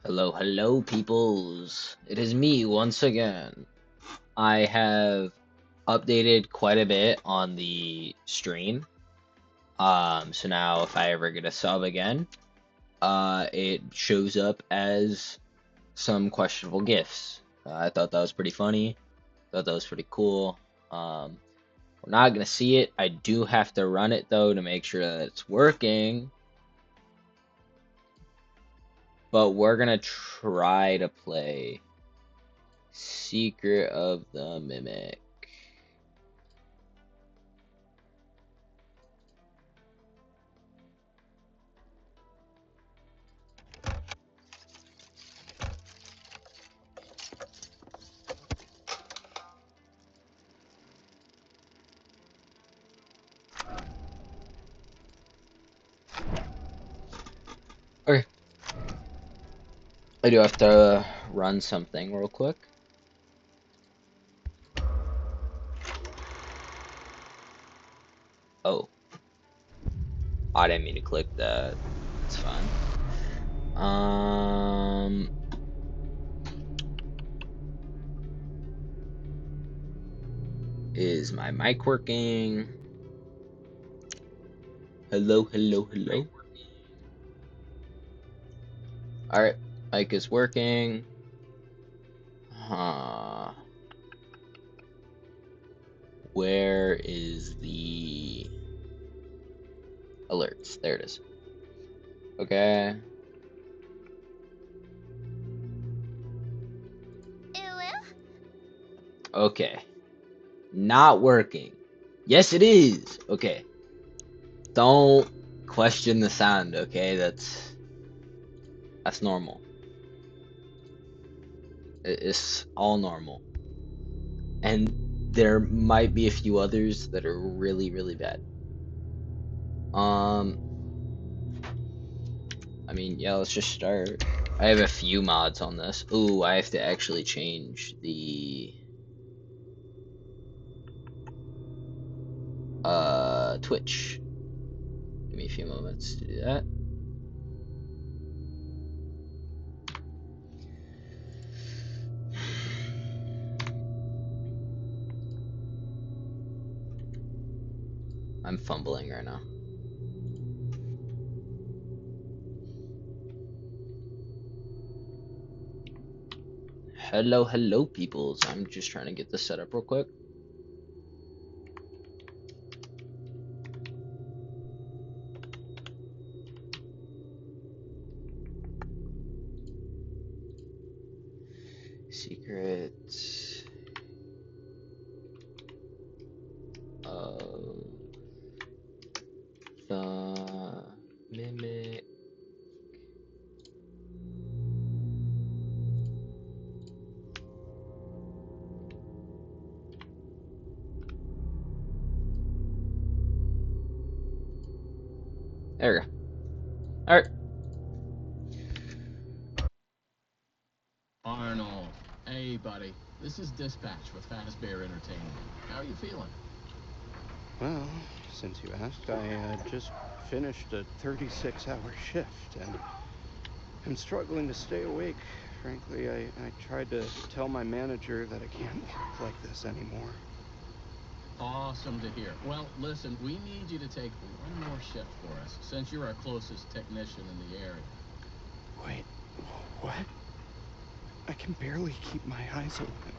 Hello, hello, peoples. It is me once again. I have updated quite a bit on the stream. So now if I ever get a sub again, it shows up as some questionable gifts. I thought that was pretty funny. Thought that was pretty cool. We're not gonna see it. I do have to run it though to make sure that it's working. But we're gonna try to play Secret of the Mimic. Okay. I do have to run something real quick. Oh. I didn't mean to click that. It's fine. Is my mic working? Hello, hello, hello. Alright, mic is working. Where is the alerts? There it is. Okay. Okay. Not working. Yes, it is. Okay. Don't question the sound, okay? That's normal. It's all normal. And there might be a few others that are really, really bad. I mean, yeah, let's just start. I have a few mods on this. Ooh, I have to actually change the Twitch. Give me a few moments to do that. I'm fumbling right now. Hello, hello, peoples. I'm just trying to get this set up real quick. Secrets of the Mimic. There we go. Alright. Arnold, hey buddy, this is Dispatch with Fazbear Entertainment. How are you feeling? Well, since you asked, I just finished a 36-hour shift, and I'm struggling to stay awake. Frankly, I tried to tell my manager that I can't work like this anymore. Awesome to hear. Well, listen, we need you to take one more shift for us, since you're our closest technician in the area. Wait, what? I can barely keep my eyes open.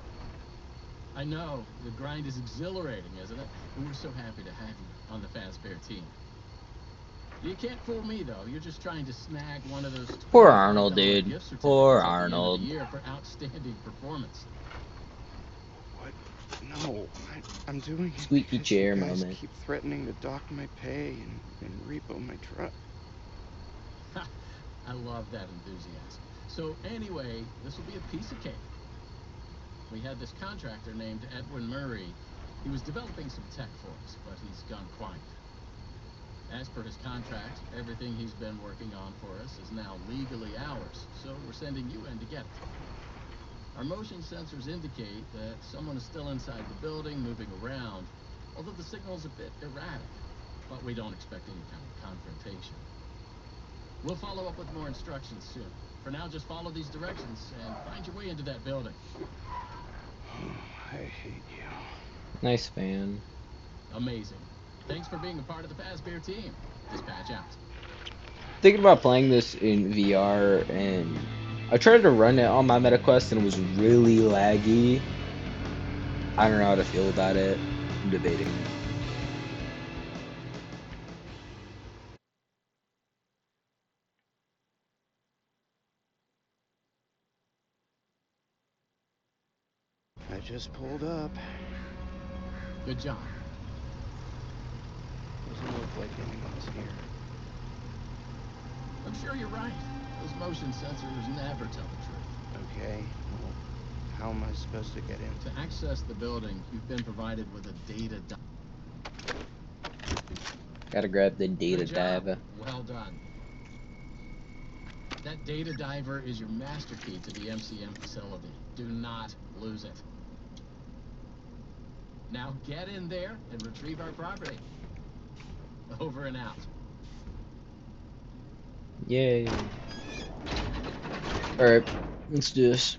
I know, the grind is exhilarating, isn't it? And we're so happy to have you on the Fazbear team. You can't fool me, though. You're just trying to snag one of those Poor $25 Arnold, dude. gift certificates Poor at the end of the Arnold. year for outstanding performance. What? No, I'm doing it Squeaky because you chair guys moment. keep threatening to dock my pay and repo my truck. I love that enthusiasm. So anyway, this will be a piece of cake. We had this contractor named Edwin Murray. He was developing some tech for us, but he's gone quiet. As per his contract, everything he's been working on for us is now legally ours, so we're sending you in to get it. Our motion sensors indicate that someone is still inside the building, moving around, although the signal's a bit erratic, but we don't expect any kind of confrontation. We'll follow up with more instructions soon. For now, just follow these directions and find your way into that building. I hate you. Nice fan. Amazing. Thanks for being a part of the Fazbear team. Dispatch out. Thinking about playing this in VR, and I tried to run it on my MetaQuest and it was really laggy. I don't know how to feel about it. I'm debating. I just pulled up. Good job. Doesn't look like anyone's here. I'm sure you're right. Those motion sensors never tell the truth. Okay, well, how am I supposed to get in? To access the building, you've been provided with a data Gotta grab the data Good job. diver. Well done. That data diver is your master key to the MCM facility. Do not lose it. Now get in there and retrieve our property. Over and out. Yay. Alright, let's do this.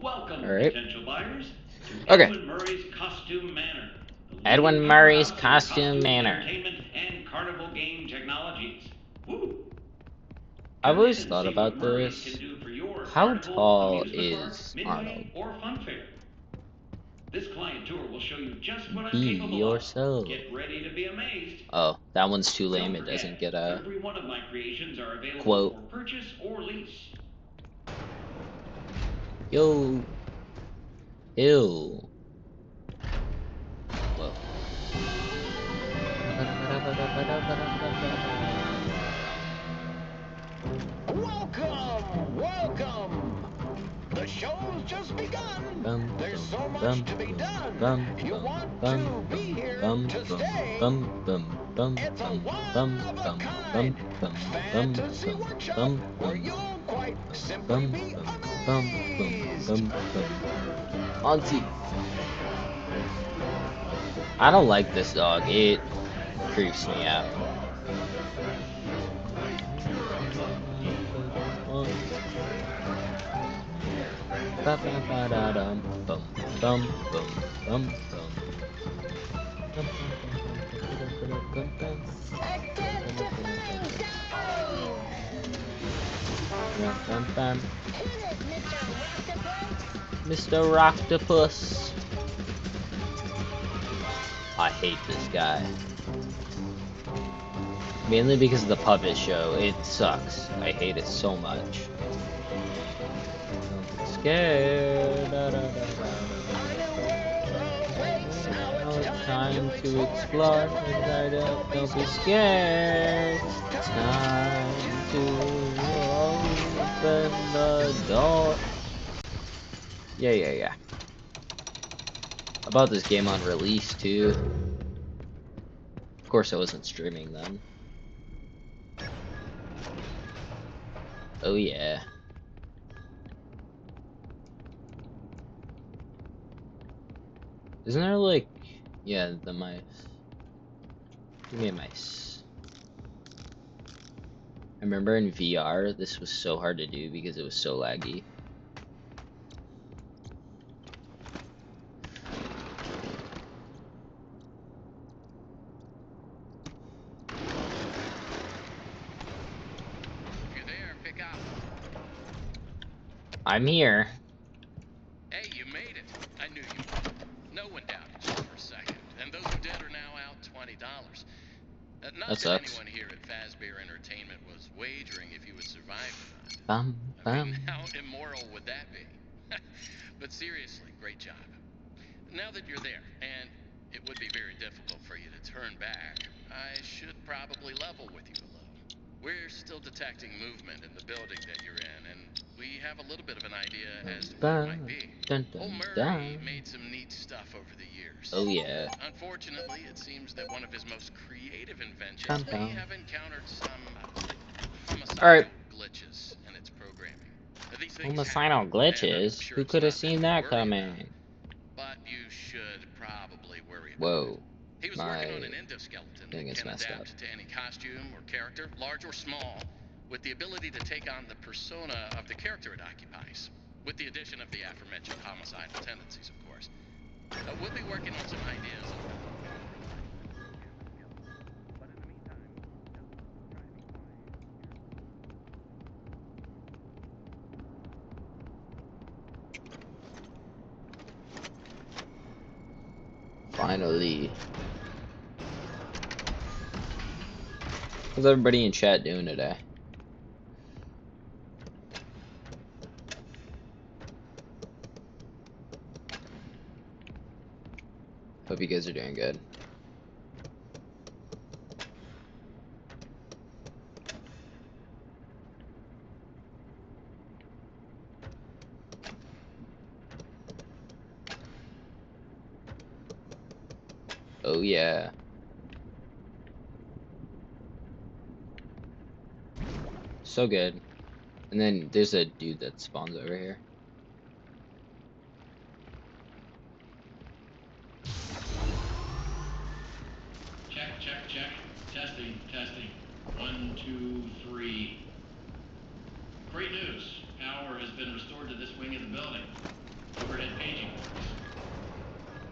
Welcome, Alright. potential buyers, to Okay. Edwin Murray's Costume Manor. The leading Edwin Murray's powerhouse in Costume Manor. entertainment and carnival game technologies. Woo! I've Come in always and thought see what about Murray's can this. do for your How carnival, tall amusement park, is midway, Arnold? or fun fair. This client tour will show you just what Be I'm capable yourself. of. Get ready to be amazed. Oh, that one's too lame. Don't It forget, doesn't get a every one of my creations are available quote. for purchase or lease. Yo. Ew. Whoa. Welcome! The show's just begun. There's so much to be done. You want to be here to stay. It's a one-of-a-kind fantasy workshop where you'll quite simply be amazed. Auntie. I don't like this dog. It creeps me out. Mr. Octopus. I hate this guy. Mainly because of the puppet show. It sucks. I hate it so much. Don't be scared. Da, da, da, da. Now it's time to explore. Don't be scared. It's time to open the door. Yeah. I bought this game on release too. Of course I wasn't streaming then. Oh yeah. Isn't there like, yeah, the mice. Give me a mice. I remember in VR this was so hard to do because it was so laggy. If you're there, pick up. I'm here. Hey, you made it. I knew you would. No one doubted you for a second. And those who did are now out $20. Not That that sucks. anyone here at Fazbear Entertainment was wagering if you would survive or not. Bum I mean, bum. how immoral would that be? But seriously, great job. Now that you're there, and It would be very difficult for you to turn back. I should probably level with you a little. We're still detecting movement in the building that you're in, and we have a little bit of an idea as to what it might be. Dun, Old dun, Murray dun. made some neat stuff over the years. Oh yeah. Unfortunately, it seems that one of his most creative inventions Dun, may dun. have encountered some homicidal Alright. glitches in its programming. These things Homicidal happen, and I'm glitches? sure Who it's could have nothing seen to that worry about. coming? But you should probably worry about it. Whoa. He was working on an endoskeleton thing that is can messed up. adapt to any costume or character, large or small, with the ability to take on the persona of the character it occupies, with the addition of the aforementioned homicidal tendencies, of course. We'll be working on some ideas. Finally. How's everybody in chat doing today? Hope you guys are doing good. Oh yeah. So good. And then there's a dude that spawns over here. Check. Testing. 1, 2, 3. Great news. Power has been restored to this wing of the building. Overhead paging works.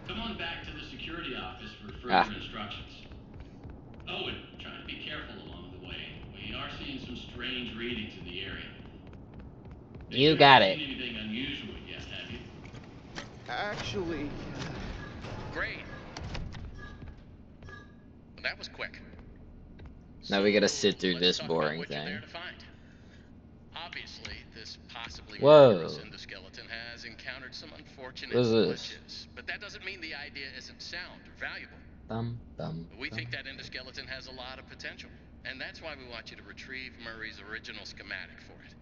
Come on back to the security office for further instructions. Oh, and try to be careful along the way. We are seeing some strange readings in the area. You got it. Haven't seen anything unusual yet, have you? Actually... Great. That was quick. Now we gotta sit through let's this talk about boring what you're thing. there to find. Obviously, this possibly Whoa. murderous endoskeleton has encountered some unfortunate What is this? glitches, but that doesn't mean the idea isn't sound or valuable. We think that endoskeleton has a lot of potential, and that's why we want you to retrieve Murray's original schematic for it.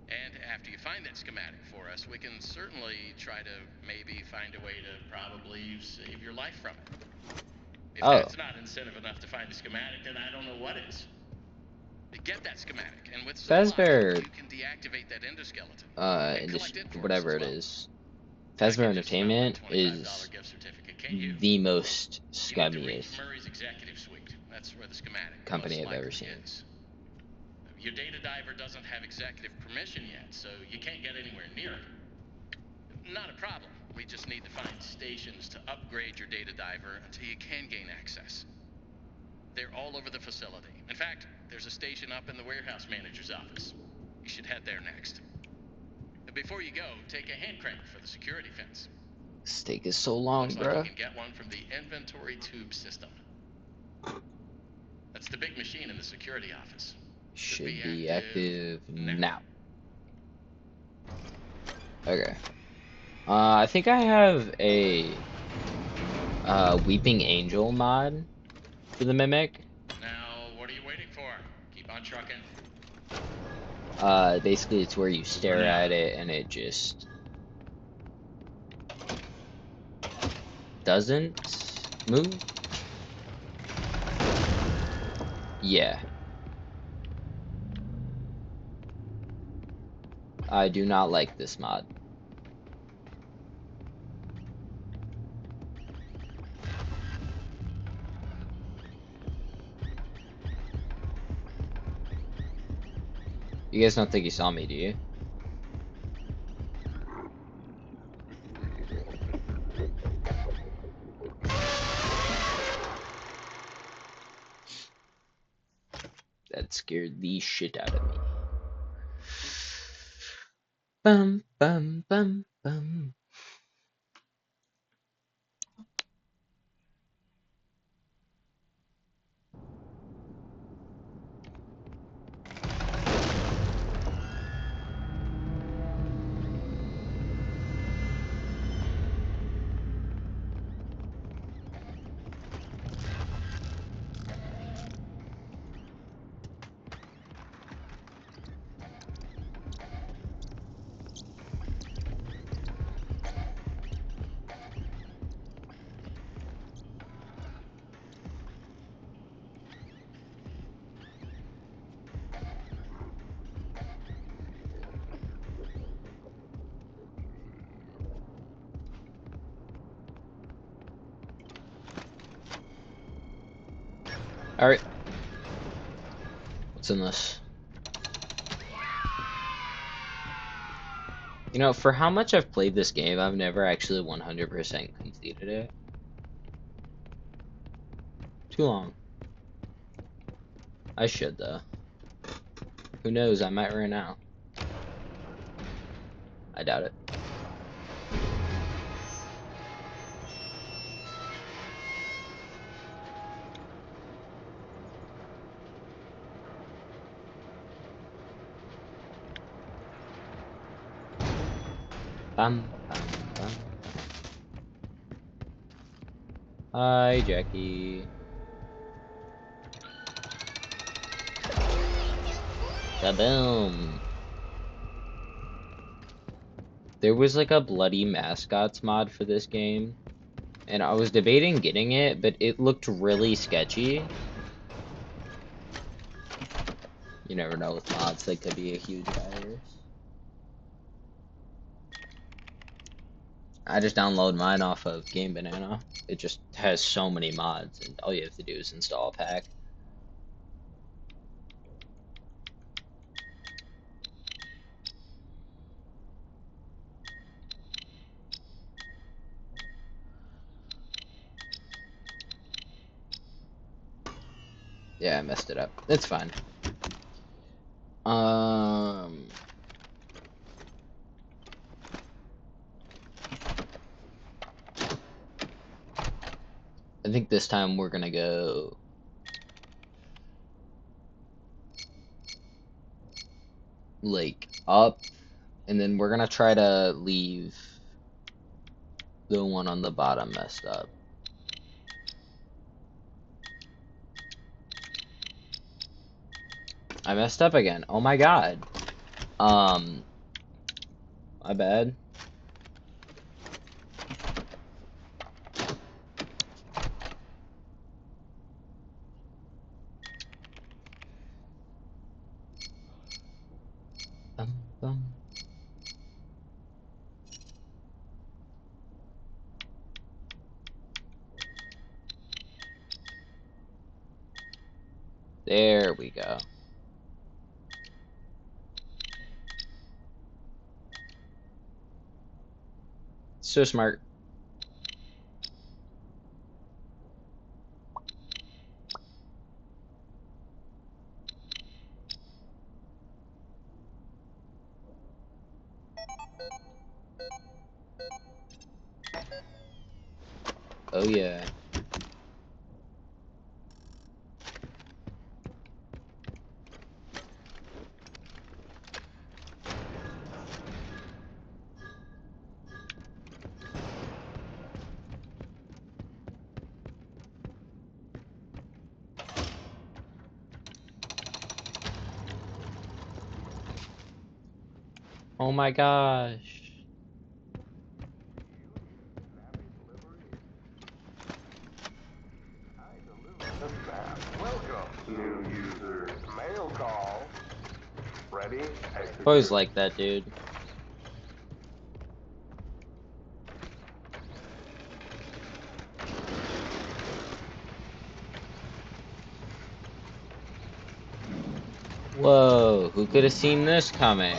And after you find that schematic for us, we can certainly try to maybe find a way to probably save your life from it. If that's not incentive enough to find the schematic, then I don't know what is. Get that schematic, and with some luck, Fazbear, you can deactivate that endoskeleton. And collect it for whatever us it as well. is. Fazbear Entertainment $25 is gift certificate, can't you? the most You need to reach scummiest Murray's executive suite. That's where the schematic company most I've ever likely seen. is. Your data diver doesn't have executive permission yet, so you can't get anywhere near it. Not a problem. We just need to find stations to upgrade your data diver until you can gain access. They're all over the facility. In fact, there's a station up in the warehouse manager's office. You should head there next. Before you go, take a hand crank for the security fence. This take is so long, Looks like bruh. you can get one from the inventory tube system. That's the big machine in the security office. Should be active now. Okay. I think I have a Weeping Angel mod for the Mimic. Now, what are you waiting for? Keep on trucking. Basically it's where you stare at it and it just doesn't move. Yeah. I do not like this mod. You guys don't think you saw me, do you? That scared the shit out of me. Bum bum bum bum. Alright. What's in this? You know, for how much I've played this game, I've never actually 100% completed it. Too long. I should, though. Who knows, I might right now. I doubt it. Bum, bum, bum. Hi, Jackie. Kaboom. There was like a bloody mascots mod for this game, and I was debating getting it, but it looked really sketchy. You never know with mods, they could be a huge virus. I just download mine off of Game Banana. It just has so many mods, and all you have to do is install a pack. Yeah, I messed it up. It's fine. I think this time we're gonna go like up, and then we're gonna try to leave the one on the bottom messed up. I messed up again. Oh my god. My bad. Bum, bum. There we go. So smart. Oh yeah. Oh my gosh. Welcome, new user. Mail call. Ready? Always like that, dude. Whoa, who could have seen this coming?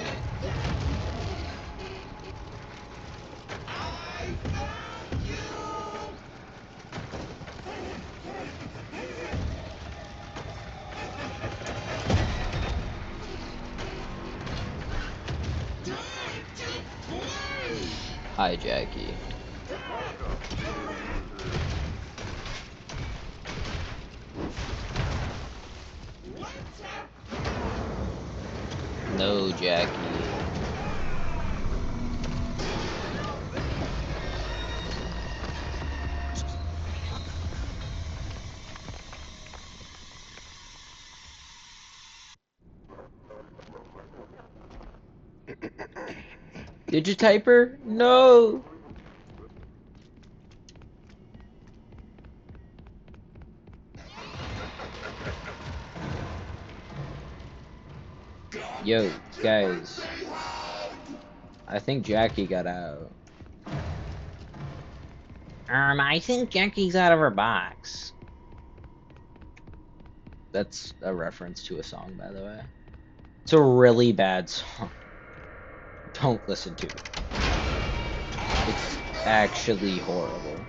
Hi, Jackie. No, Jackie. Digitiper? No! Yo, guys. I think Jackie got out. I think Jackie's out of her box. That's a reference to a song, by the way. It's a really bad song. Don't listen to it. It's actually horrible.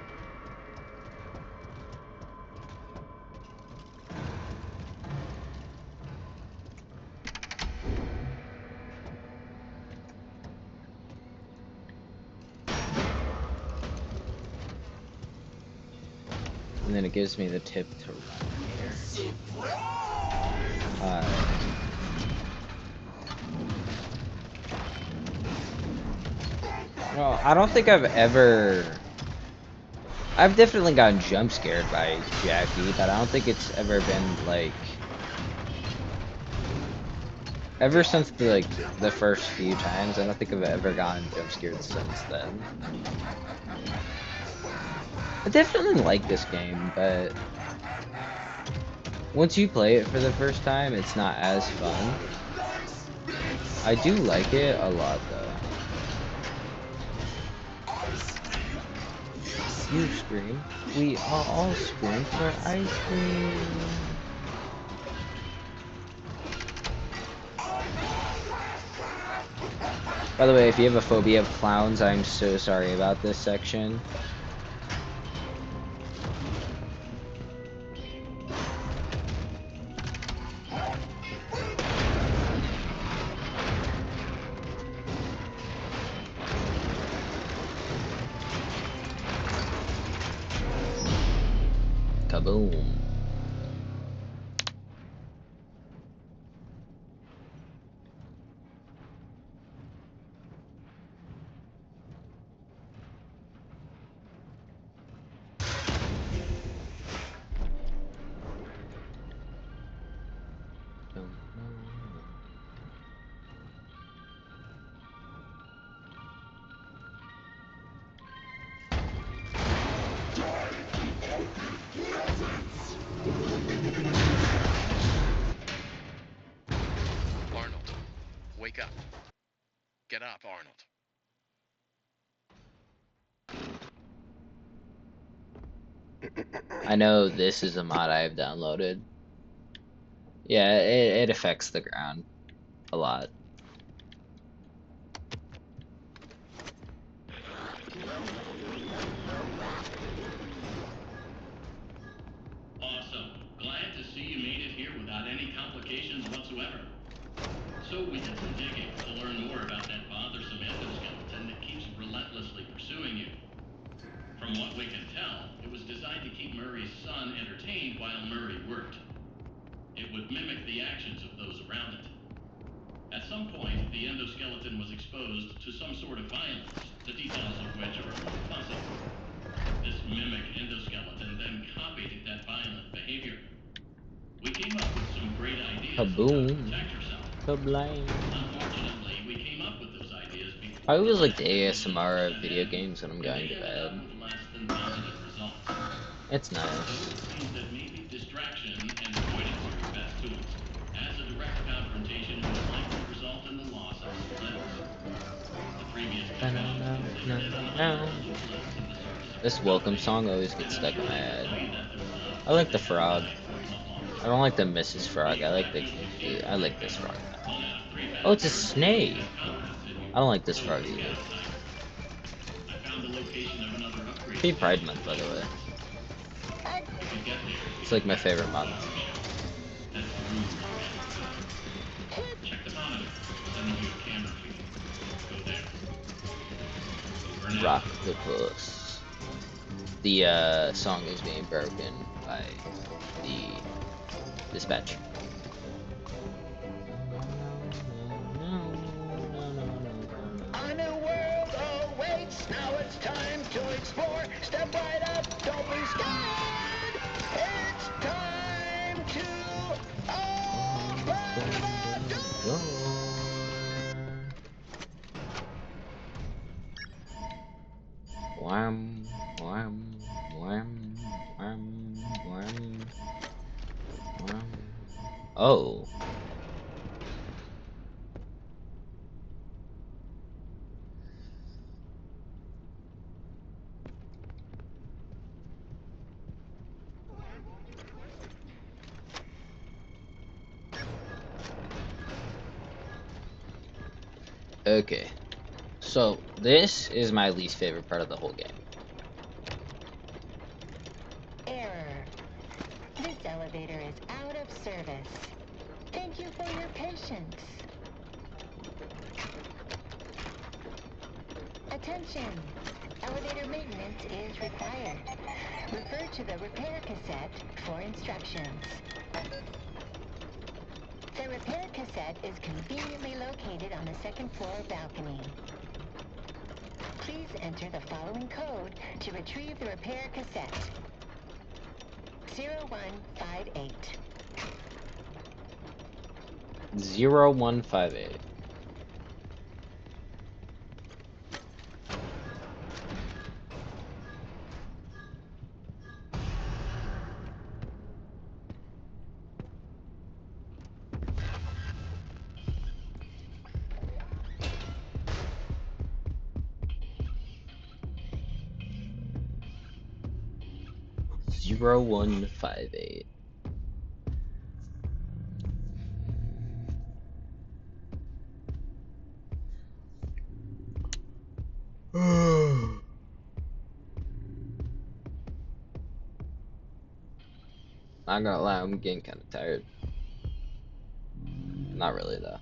And then it gives me the tip to run here. Well, I don't think I've definitely gotten jump scared by Jackie, but I don't think it's ever been like, ever since the first few times, I don't think I've ever gotten jump scared since then. I definitely like this game, but once you play it for the first time, it's not as fun. I do like it a lot, though. You scream. We are all scream for ice cream. By the way, if you have a phobia of clowns, I'm so sorry about this section. Kaboom. Arnold, wake up. Get up, Arnold. I know this is a mod I have downloaded. Yeah, it affects the ground a lot. Awesome. Glad to see you made it here without any complications whatsoever. So we did some digging to learn more about that bothersome endoskeleton that keeps relentlessly pursuing you. From what we can tell, it was designed to keep Murray's son entertained while Murray worked. It would mimic the actions of those around it. At some point, the endoskeleton was exposed to some sort of violence, the details of which are a little fuzzy. This mimic endoskeleton then copied that violent behavior. We came up with some great ideas on how to Kaboom. protect yourself. Kablam. Unfortunately, we came up with those ideas before I always the like last the iteration ASMR set of video in, games when I'm and going they to ended bed. up with less than positive results. It's So nice. it seems that maybe distraction and avoidance are your best tools, as a direct confrontation would likely result in the loss of some limbs. The previously found conflicted and unindulgent limbs of the surface of This your welcome body. song always And gets I'm stuck in sure my they could head. tell you that themselves, I if like the they had the frog. time for it along the I way. don't like the Mrs. Frog. I The like effect you'll succeed to I like break this down. frog. 1 out of 3 Oh, it's a managers will snake. exhibit confidence in you. I don't like this So frog is either. Scout Tiger. I found the location of another upgrade Happy Pride station Month, in by the the way. shortcuts. You can get there if It's you like head my back to favorite the month. Sotm ship. Head through the ship. Check the monitor. Sending you a camera feed. Go there. Over and out. Rocktopus. The song is being broken by the dispatch. A new world awaits. Now it's time to explore. Step right up. Don't be scared. It's time to open the door. Wham, wham, wham, wham, wham, wham. Oh. Okay. So, this is my least favorite part of the whole game. Error. This elevator is out of service. Thank you for your patience. Attention! Elevator maintenance is required. Refer to the repair cassette for instructions. The repair cassette is conveniently located on the second floor balcony. Please enter the following code to retrieve the repair cassette. 0158. 0158. Zero 0158. Not gonna lie, I'm getting kind of tired. Not really though.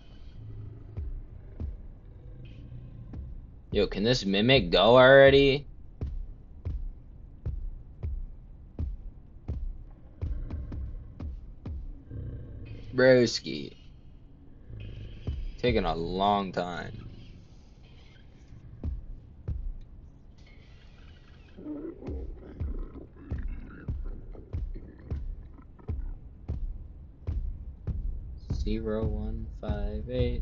Yo, can this mimic go already? Broski. Taking a long time. Zero 0158.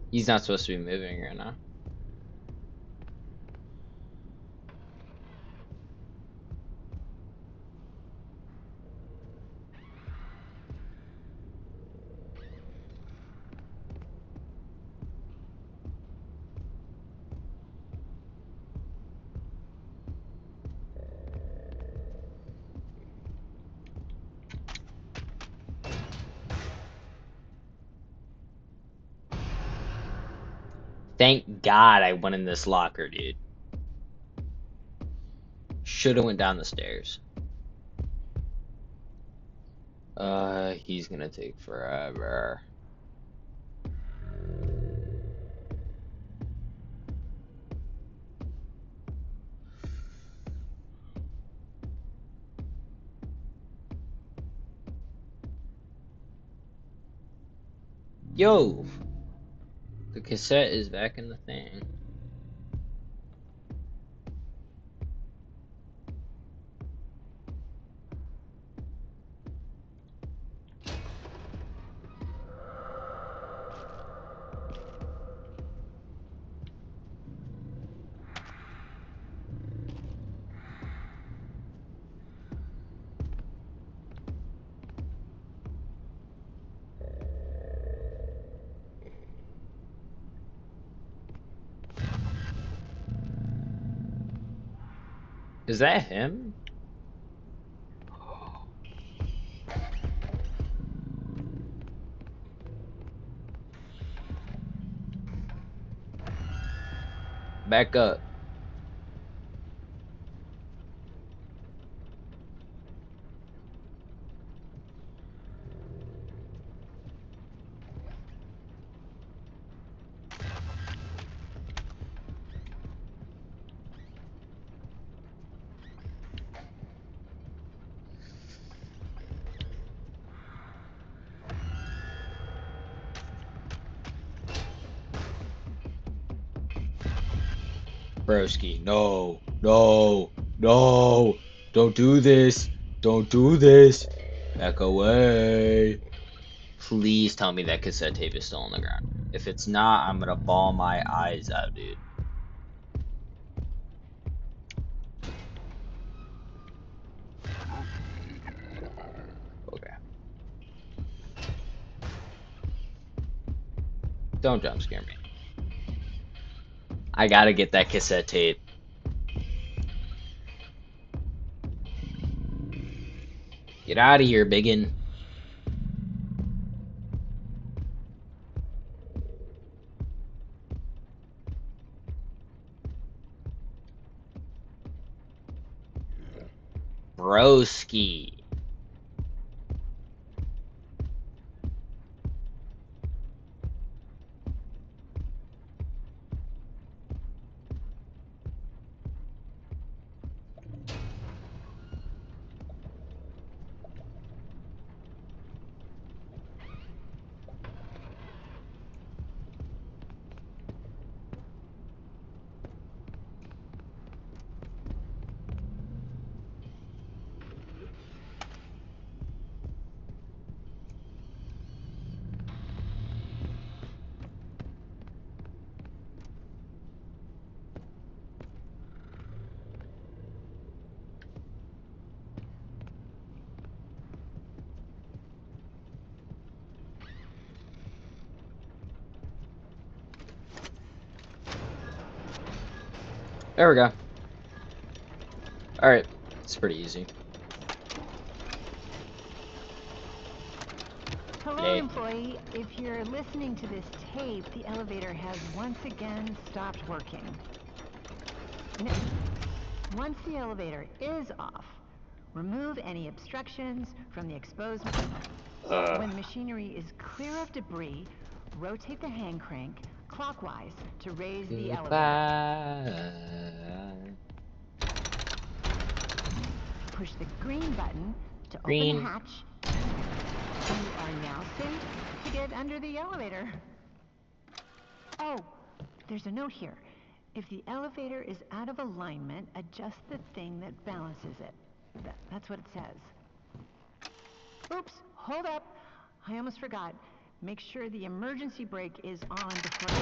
He's not supposed to be moving right now. Thank God I went in this locker, dude. Should have went down the stairs. He's gonna take forever. Yo! The cassette is back in the thing. Is that him? Back up. Broski, no, no, no. Don't do this. Don't do this. Back away. Please tell me that cassette tape is still on the ground. If it's not, I'm gonna bawl my eyes out, dude. Okay. Don't jump scare me. I gotta get that cassette tape. Get out of here, biggin. Broski. There we go. Alright. It's pretty easy. Hello, Yay. employee. If you're listening to this tape, the elevator has once again stopped working. Now, once the elevator is off, remove any obstructions from the exposed... When the machinery is clear of debris, rotate the hand crank clockwise to raise the elevator. Goodbye. Push the green button to Green. open the hatch. You are now safe to get under the elevator. Oh, there's a note here. If the elevator is out of alignment, adjust the thing that balances it. That's what it says. Oops, hold up. I almost forgot. Make sure the emergency brake is on before you...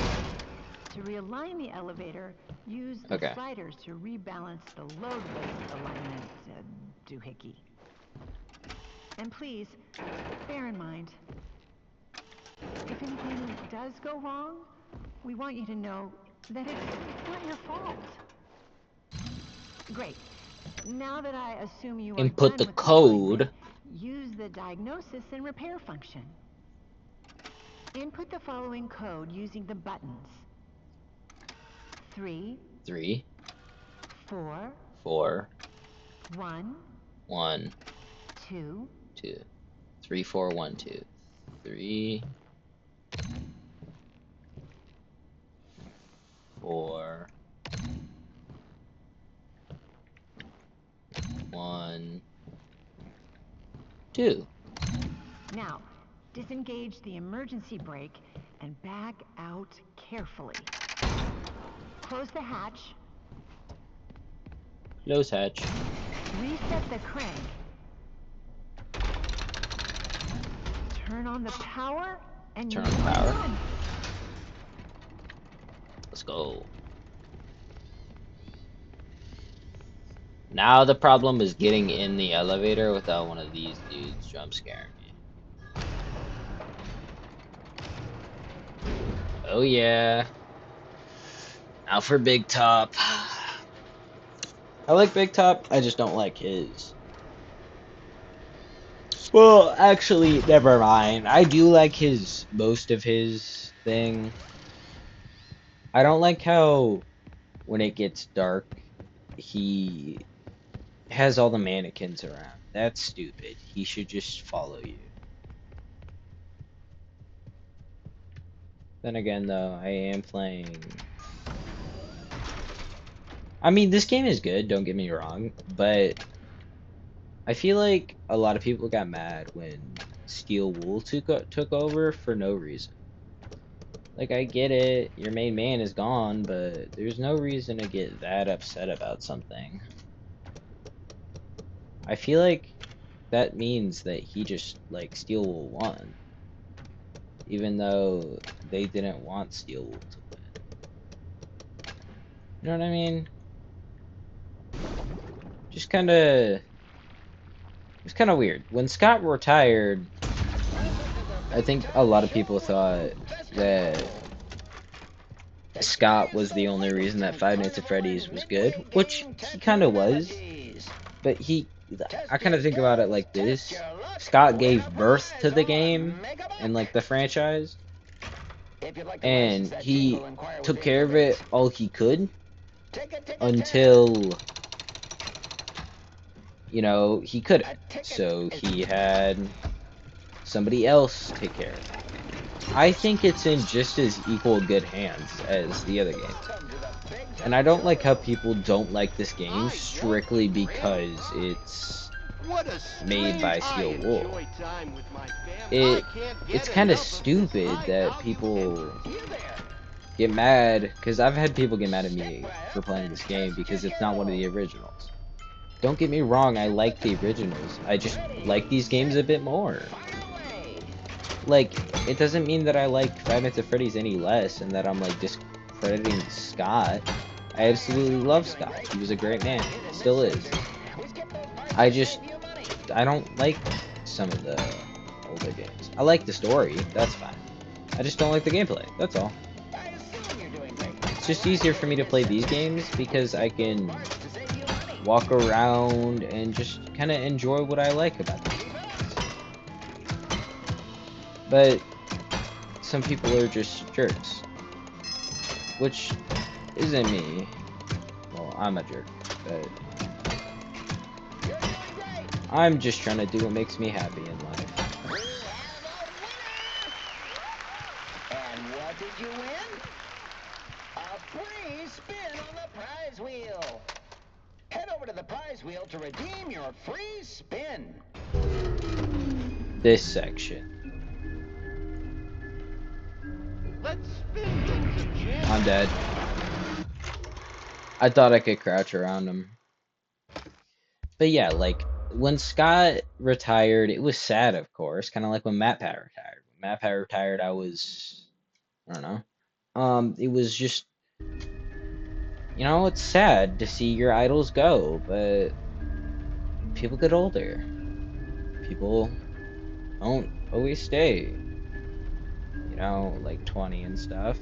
To realign the elevator, use the sliders to rebalance the load-based alignment doohickey. And please, bear in mind, if anything does go wrong, we want you to know that it's not your fault. Great. Now that I assume you are Input done the with code. alignment, use the diagnosis and repair function. Input the following code using the buttons. 3, 4, 4, 1, 1, 2, 2, 3, 4, 1, 2, 3, 4, 1, 2. Now, disengage the emergency brake and back out carefully. Close the hatch. Close hatch. Reset the crank. Turn on the power and Turn on the you are power. done. Let's go. Now the problem is getting in the elevator without one of these dudes jump scaring me. Oh yeah. Now for Big Top. I like Big Top, I just don't like his. Well, actually, never mind. I do like most of his thing. I don't like how when it gets dark, he has all the mannequins around. That's stupid. He should just follow you. Then again, though, I am playing... I mean, this game is good, don't get me wrong, but I feel like a lot of people got mad when Steel Wool took over for no reason. Like, I get it, your main man is gone, but there's no reason to get that upset about something. I feel like that means that he just like Steel Wool won, even though they didn't want Steel Wool to win. You know what I mean? Just kind of, it's kind of weird. When Scott retired, I think a lot of people thought that Scott was the only reason that Five Nights at Freddy's was good, which he kind of was. But I kind of think about it like this. Scott gave birth to the game and like the franchise, and he took care of it all he could until, you know, he couldn't. So he had somebody else take care of it. I think it's in just as equal good hands as the other games. And I don't like how people don't like this game strictly because it's made by Steel Wool. It's kind of stupid that people get mad, because I've had people get mad at me for playing this game because it's not one of the originals. Don't get me wrong, I like the originals. I just like these games a bit more. Like, it doesn't mean that I like Five Nights at Freddy's any less and that I'm like discrediting Scott. I absolutely love Scott. He was a great man. Still is. I don't like some of the older games. I like the story. That's fine. I just don't like the gameplay. That's all. It's just easier for me to play these games because I can walk around and just kind of enjoy what I like about them. But some people are just jerks, which isn't me. Well, I'm a jerk, but I'm just trying to do what makes me happy in life. And what did you win? A free spin on the prize wheel. Head over to the prize wheel to redeem your free spin. This section. Let's spin things again. I'm dead. I thought I could crouch around him. But yeah, like, when Scott retired, it was sad, of course. Kind of like when MatPat retired. When MatPat retired, I don't know. It was just, you know, it's sad to see your idols go, but people get older. People don't always stay, you know, like 20 and stuff.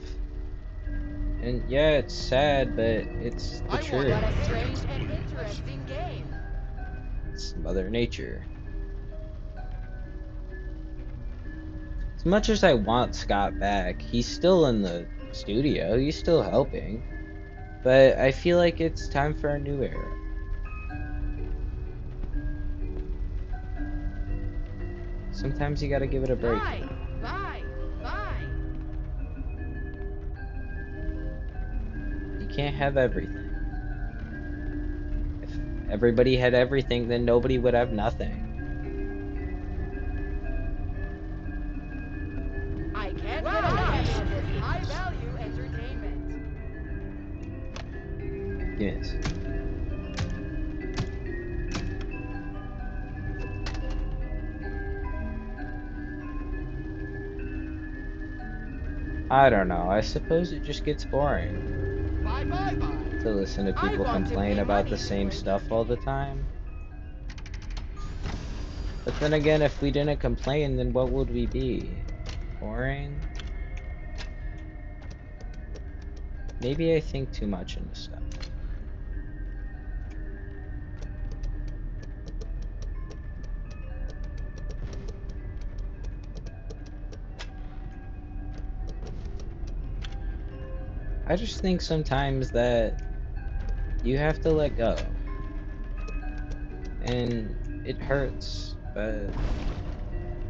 And yeah, it's sad, but it's the truth. What a strange and interesting game. It's Mother Nature. As much as I want Scott back, he's still in the studio, he's still helping. But I feel like it's time for a new era. Sometimes you gotta give it a break. Bye, bye, bye. You can't have everything. If everybody had everything, then nobody would have nothing. I can't get enough of this high-value entertainment. Yes. I don't know, I suppose it just gets boring Bye, bye, bye. to listen to I people want to complain pay about money the to same play stuff this all the game. time. But then again, if we didn't complain, then what would we be? Boring? Maybe I think too much into stuff. I just think sometimes that you have to let go. And it hurts, but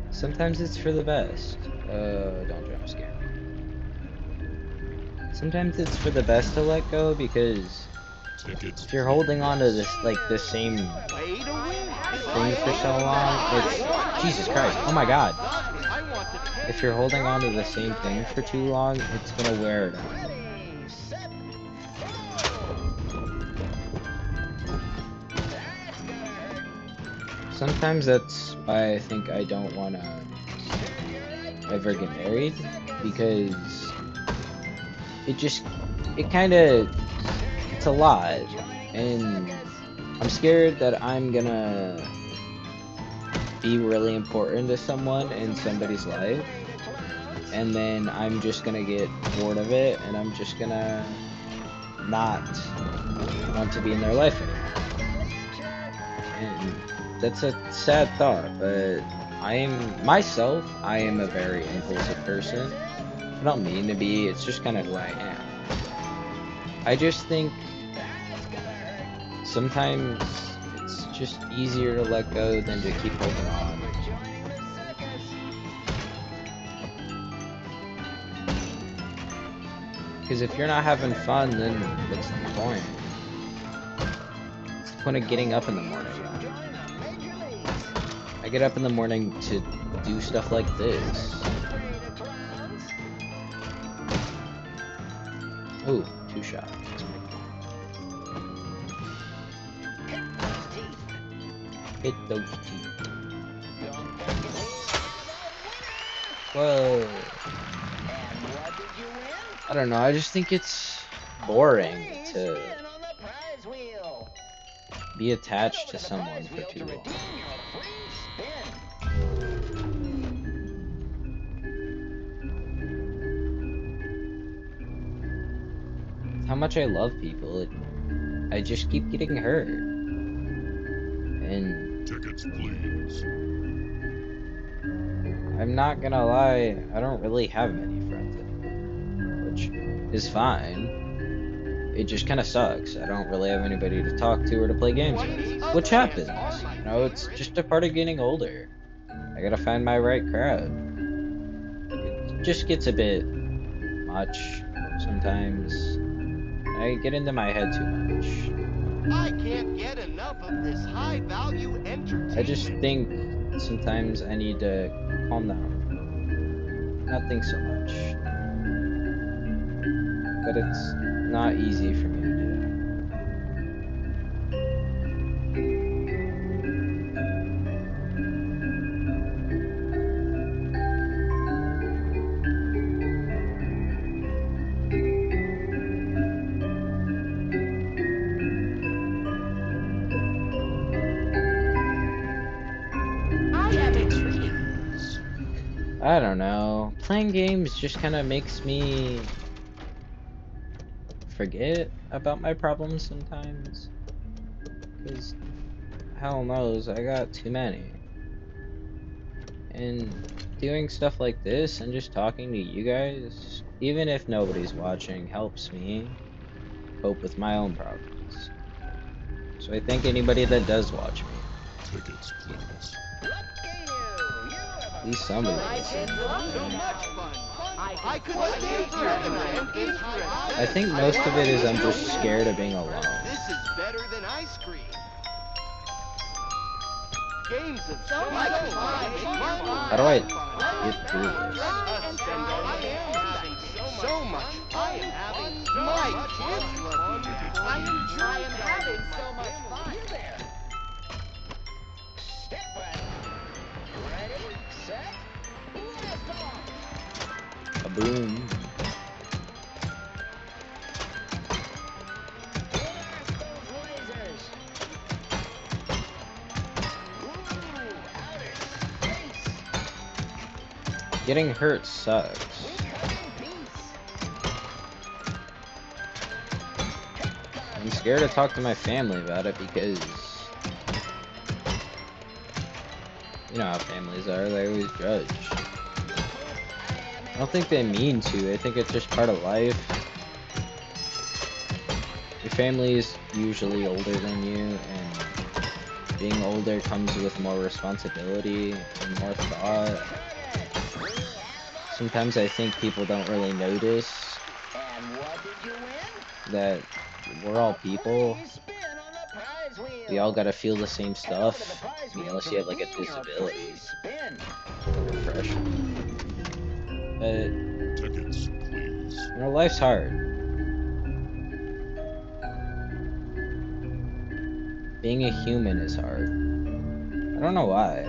sometimes it's for the best. Don't jump scare me. Sometimes it's for the best to let go because if you're holding on to this, like, this same Way to win. thing for so long, it's, Jesus Christ, oh my God. I want to pay. If you're holding on to the same thing for too long, it's gonna wear it out. Ready, set, go. That's gonna hurt. sometimes that's why I think I don't want to ever get married, because it kind of, it's a lot, and I'm scared that I'm gonna be really important to someone in somebody's life, and then I'm just gonna get bored of it, and I'm just gonna not want to be in their life anymore. And that's a sad thought, but I am a very impulsive person. I don't mean to be, it's just kind of who I am. I just think sometimes it's just easier to let go than to keep holding on. Because if you're not having fun, then what's the point? What's the point of getting up in the morning? I get up in the morning to do stuff like this. Ooh, 2 shots. Hit those teeth. Whoa. I don't know, I just think it's boring to be attached to someone for too long. How much I love people, I just keep getting hurt. And tickets, please. I'm not gonna lie, I don't really have many friends anymore, which is fine. It just kind of sucks. I don't really have anybody to talk to or to play games with, which happens. You know, it's just a part of getting older. I gotta find my right crowd. It just gets a bit much sometimes. I get into my head too much. I can't get enough of this high-value entertainment. I just think sometimes I need to calm down. Not think so much. But it's not easy for me to do. I have a dream. I don't know. Playing games just kind of makes me forget about my problems sometimes. Because, hell knows, I got too many. And doing stuff like this and just talking to you guys, even if nobody's watching, helps me cope with my own problems. So I thank anybody that does watch me. Tickets, please. At least somebody I does. did So much fun. I could play stay the here tournament. and I think most of it is I'm just scared of being alone. This is better than ice cream. Games of So much fun. How do I get through this? So much. I am having so much fun. I am having so much fun. Step back. Ready, set, blast off. A boom. Blast those lasers. Ooh, outer space. Getting hurt sucks. We come in peace. I'm scared to talk to my family about it because you know how families are, they always judge. I don't think they mean to, I think it's just part of life. Your family is usually older than you, and being older comes with more responsibility and more thought. Sometimes I think people don't really notice that we're all people. We all gotta feel the same stuff. I mean, unless you have like a disability or depression. But Tickets, please. you know, life's hard. Being a human is hard. I don't know why.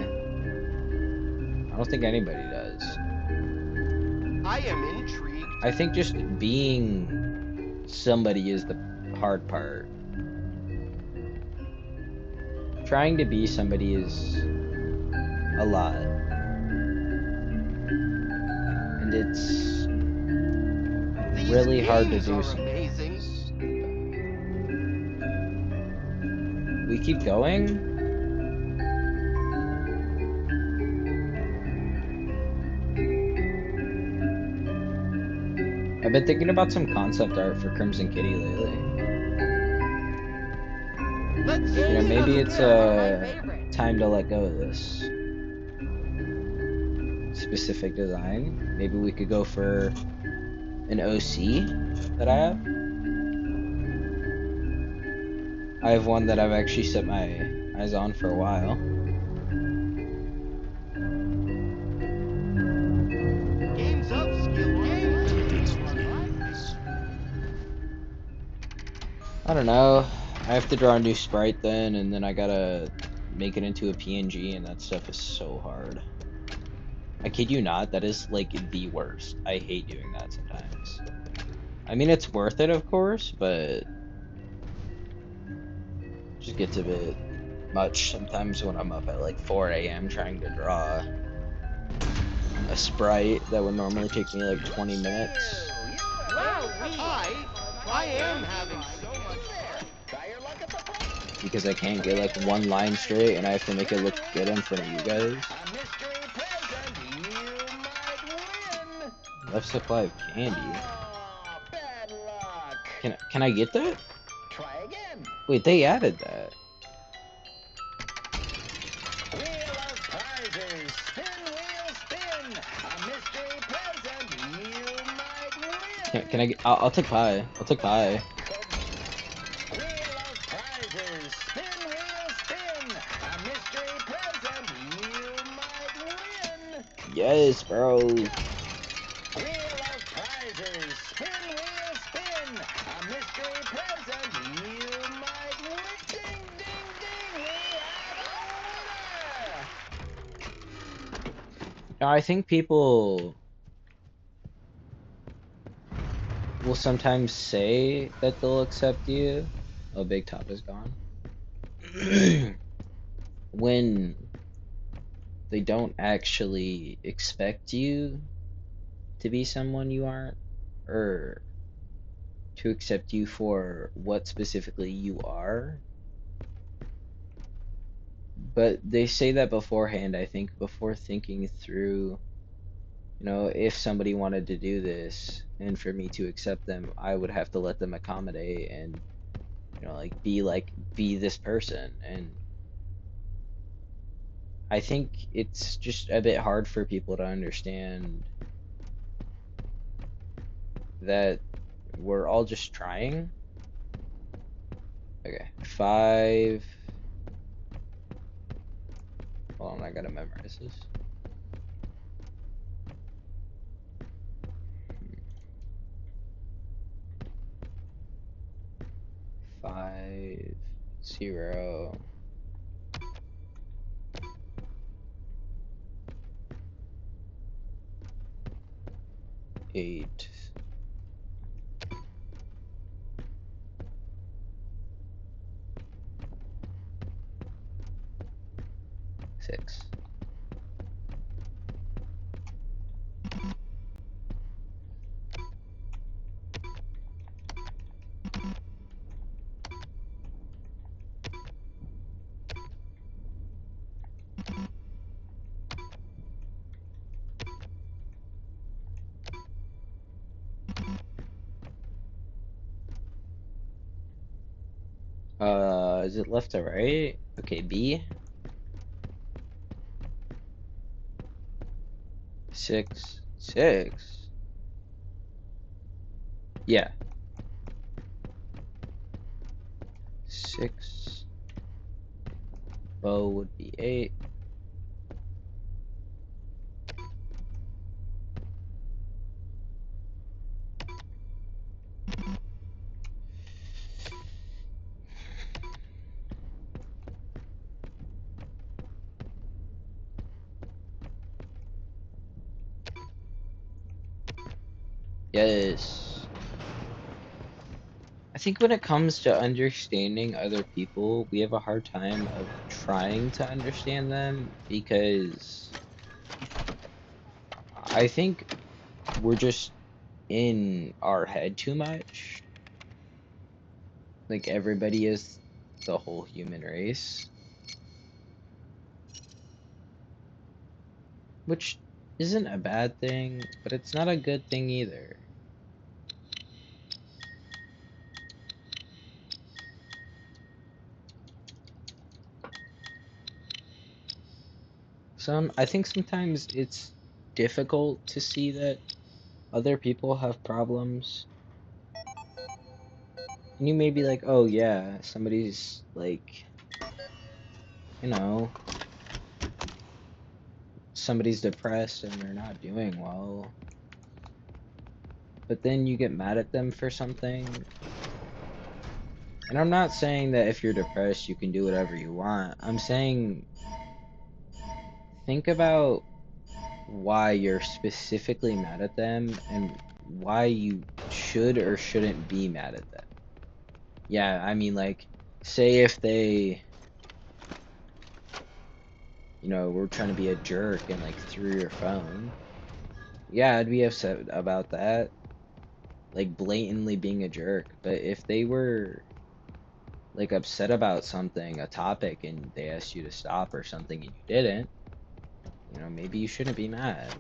I don't think anybody does. I am intrigued. I think just being somebody is the hard part. Trying to be somebody is a lot. And it's These really hard to games do are sometimes. amazing. We keep going? I've been thinking about some concept art for Crimson Kitty lately. Let's You know, see maybe us it's go. time to let go of this specific design. Maybe we could go for an OC that I have. I have one that I've actually set my eyes on for a while. Games up, skill game. Tickets, please. I don't know. I have to draw a new sprite then, and then I gotta make it into a PNG, and that stuff is so hard. I kid you not, that is like the worst. I hate doing that sometimes. I mean, it's worth it, of course, but it just gets a bit much sometimes when I'm up at like 4 a.m. trying to draw a sprite that would normally take me like 20 minutes. I am having so much fun. Try your luck at the plate. Because I can't get like one line straight and I have to make it look good in front of you guys. A mystery present you might win. Left supply of candy. Oh, bad luck. Can I get that? Try again. Wait, they added that. Wheel of prizes. Spin, wheel, spin. A mystery present you might win. Can I get? I'll take pie. I'll take pie. Wheel of prizes. Spin, wheel, spin. A mystery present you might win. Yes, bro. Wheel of prizes. Spin, wheel, spin. A mystery present you might win. Ding, ding, ding. We have a winner. Now, I think people will sometimes say that they'll accept you. Oh, Big Top is gone. When they don't actually expect you to be someone you aren't, or to accept you for what specifically you are. But they say that beforehand, I think, before thinking through, you know, if somebody wanted to do this and for me to accept them, I would have to let them accommodate and, you know, be this person. And I think it's just a bit hard for people to understand that we're all just trying. Okay, 5. Hold on, I gotta memorize this. 5, 0, 8, 6. Is it left to right? Okay, B. 6, 6. Yeah. 6. Bow would be 8. Yes. I think when it comes to understanding other people, we have a hard time of trying to understand them because I think we're just in our head too much. Like everybody is the whole human race, which isn't a bad thing, but it's not a good thing either. I think sometimes it's difficult to see that other people have problems. And you may be like, oh yeah, somebody's like, you know, somebody's depressed and they're not doing well. But then you get mad at them for something. And I'm not saying that if you're depressed, you can do whatever you want. I'm saying think about why you're specifically mad at them and why you should or shouldn't be mad at them. Yeah, I mean, like, say if they, were trying to be a jerk and, like, threw your phone. Yeah, I'd be upset about that. Like, blatantly being a jerk. But if they were, like, upset about something, a topic, and they asked you to stop or something and you didn't, maybe you shouldn't be mad.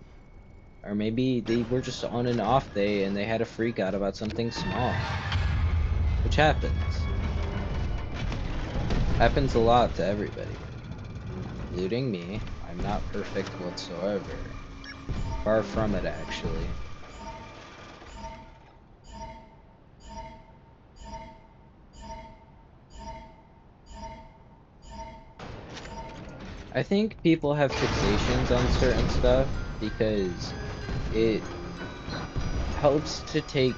Or maybe they were just on an off day and they had a freak out about something small. Which happens. Happens a lot to everybody. Including me. I'm not perfect whatsoever. Far from it, actually. I think people have fixations on certain stuff because it helps to take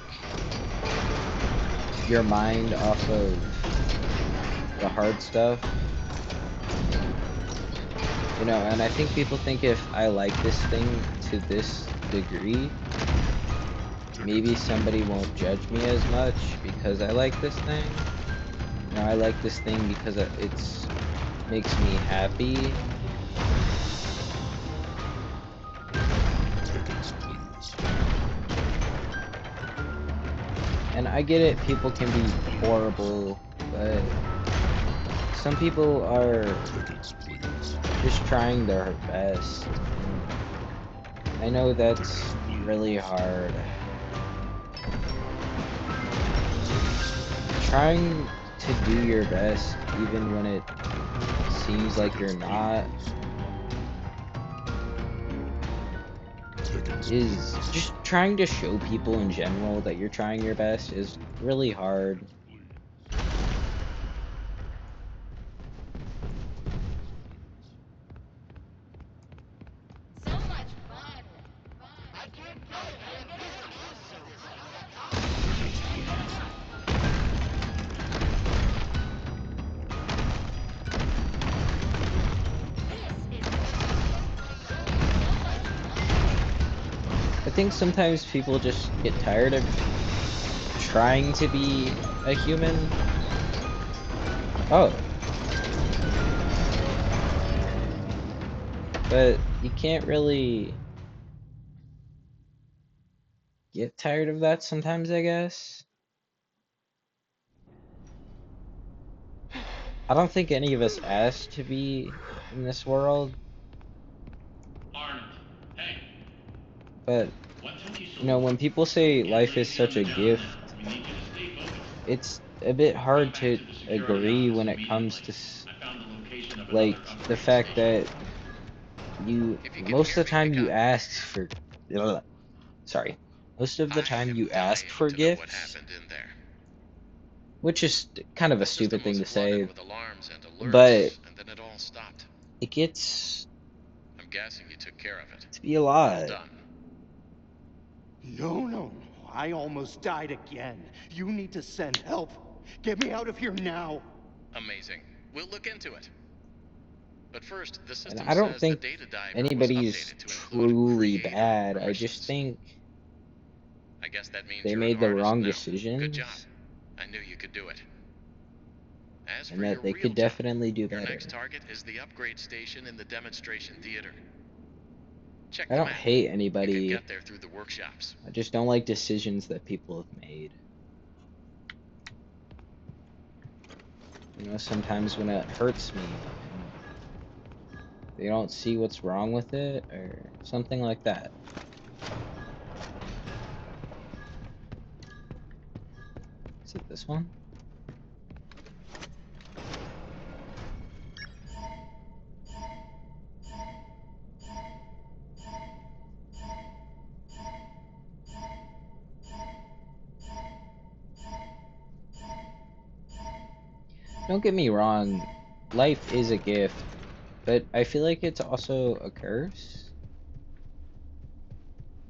your mind off of the hard stuff. And I think people think if I like this thing to this degree, maybe somebody won't judge me as much because I like this thing. I like this thing because it's makes me happy. And I get it, people can be horrible, but some people are just trying their best. And I know that's really hard. Trying to do your best, even when it seems like you're not, is just trying to show people in general that you're trying your best is really hard. So much fun. I can't tell you. I think sometimes people just get tired of trying to be a human. Oh. But you can't really get tired of that sometimes, I guess. I don't think any of us asked to be in this world. Arnold, hey. But, What took you so long? when people say Can't life really is be on such the a job gift, now. We need you to stay focused. it's a bit hard Run back to to the security agree office when it comes immediately. to, I found the location of another like, the upgrade fact station. that most of the time you ask for, ugh, sorry, most of the time you ask for gifts, which is kind of a stupid thing to say, but it gets I'm guessing you took care of it. to be a lot. No. I almost died again. You need to send help. Get me out of here now. Amazing. We'll look into it. But first, the And system I don't says the think data diver was anybody's updated to include truly creator bad. I just permissions. think I guess that means they you're made an the artist wrong now. Good job. decisions, I knew you could do it. As and for your that they real could job, definitely do your better. next target is the upgrade station in the demonstration theater. Check I the don't map. hate You can anybody. get there through the workshops. I just don't like decisions that people have made. You know, sometimes when it hurts me and they don't see what's wrong with it or something like that. Is it this one? Don't get me wrong, life is a gift, but I feel like it's also a curse.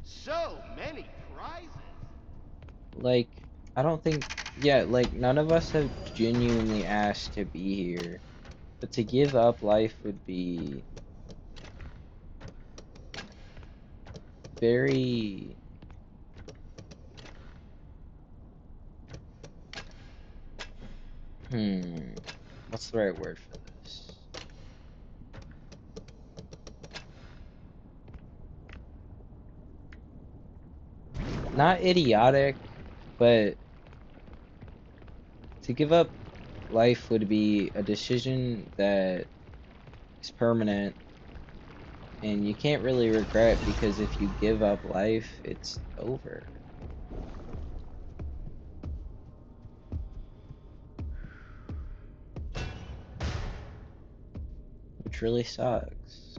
So many prizes. Like, I don't think, yeah, like, none of us have genuinely asked to be here, but to give up life would be very, what's the right word for this? Not idiotic, but to give up life would be a decision that is permanent and you can't really regret, because if you give up life, it's over. Which really sucks.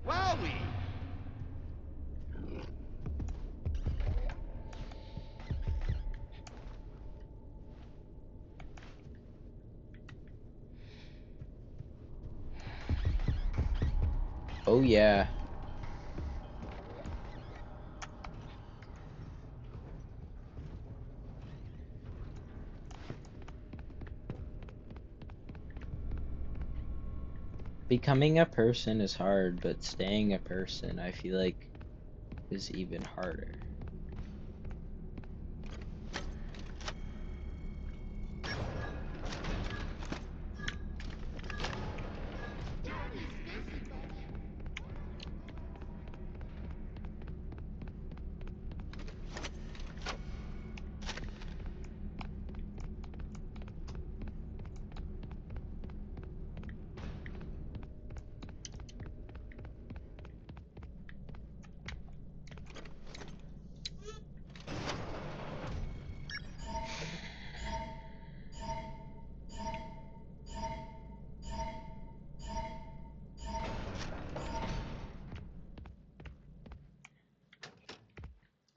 Wowie! Oh yeah. Becoming a person is hard, but staying a person, I feel like, is even harder.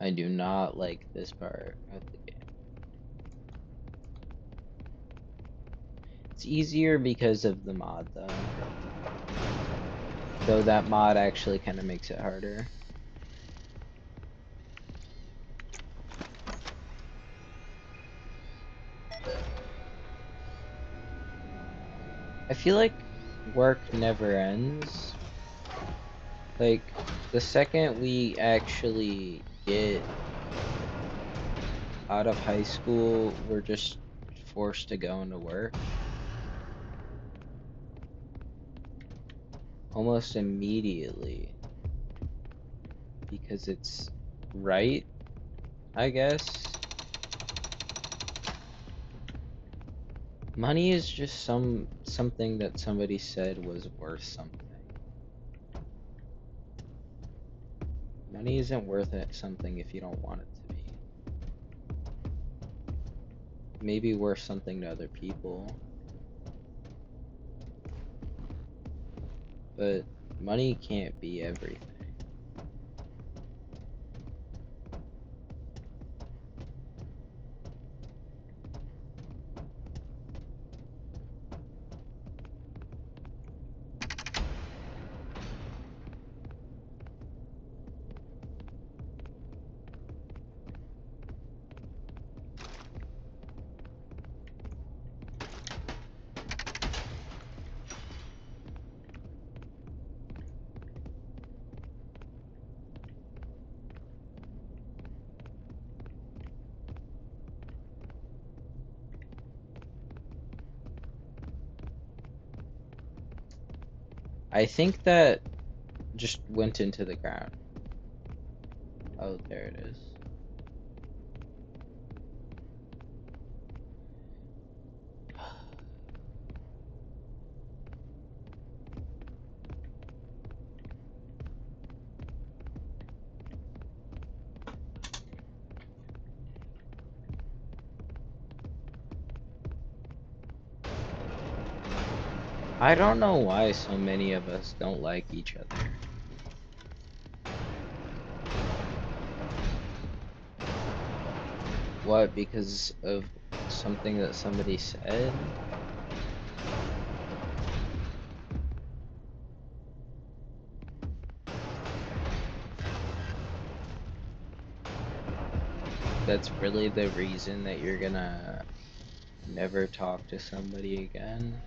I do not like this part of the game. It's easier because of the mod, though. Though that mod actually kind of makes it harder. I feel like work never ends. Like, the second we actually get out of high school, we're just forced to go into work. Almost immediately. Because it's right, I guess. Money is just something that somebody said was worth something. Money isn't worth it something if you don't want it to be. Maybe worth something to other people. But money can't be everything. I think that just went into the ground. Oh, there it is. I don't know why so many of us don't like each other. What, because of something that somebody said? That's really the reason that you're gonna never talk to somebody again?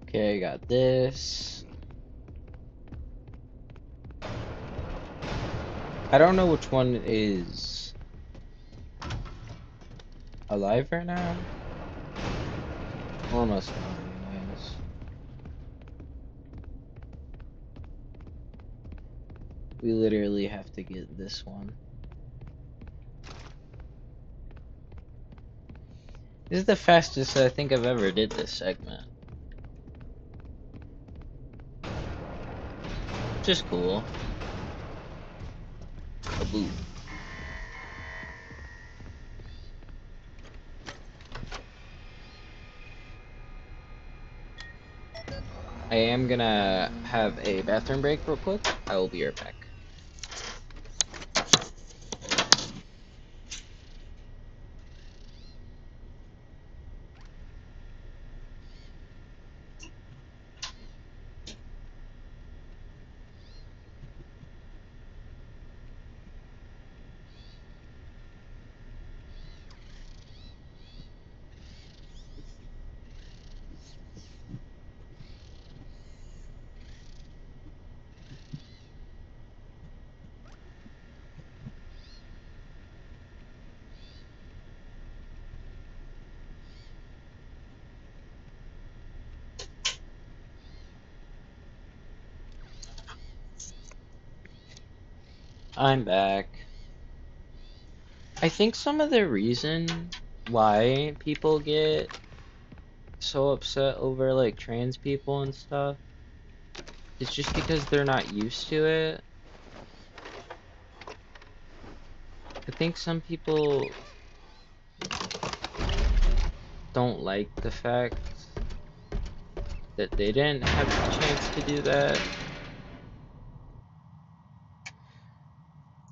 Okay, I got this. I don't know which one is alive right now. Almost one, anyways. We literally have to get this one. This is the fastest I think I've ever did this segment. Which is cool. Kaboom. I am gonna have a bathroom break real quick. I will be right back. I'm back. I think some of the reason why people get so upset over like trans people and stuff is just because they're not used to it. I think some people don't like the fact that they didn't have the chance to do that.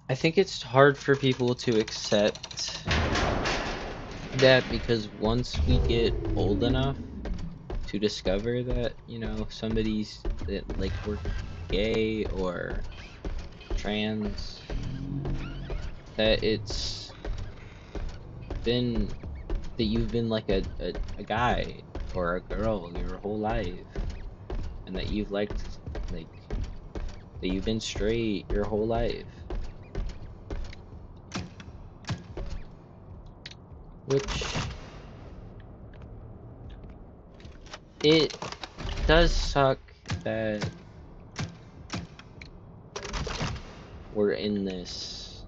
I think it's hard for people to accept that because once we get old enough to discover that, you know, somebody's like we're gay or trans, that it's been that you've been like a guy or a girl your whole life, and that you've liked like that you've been straight your whole life. Which it does suck that we're in this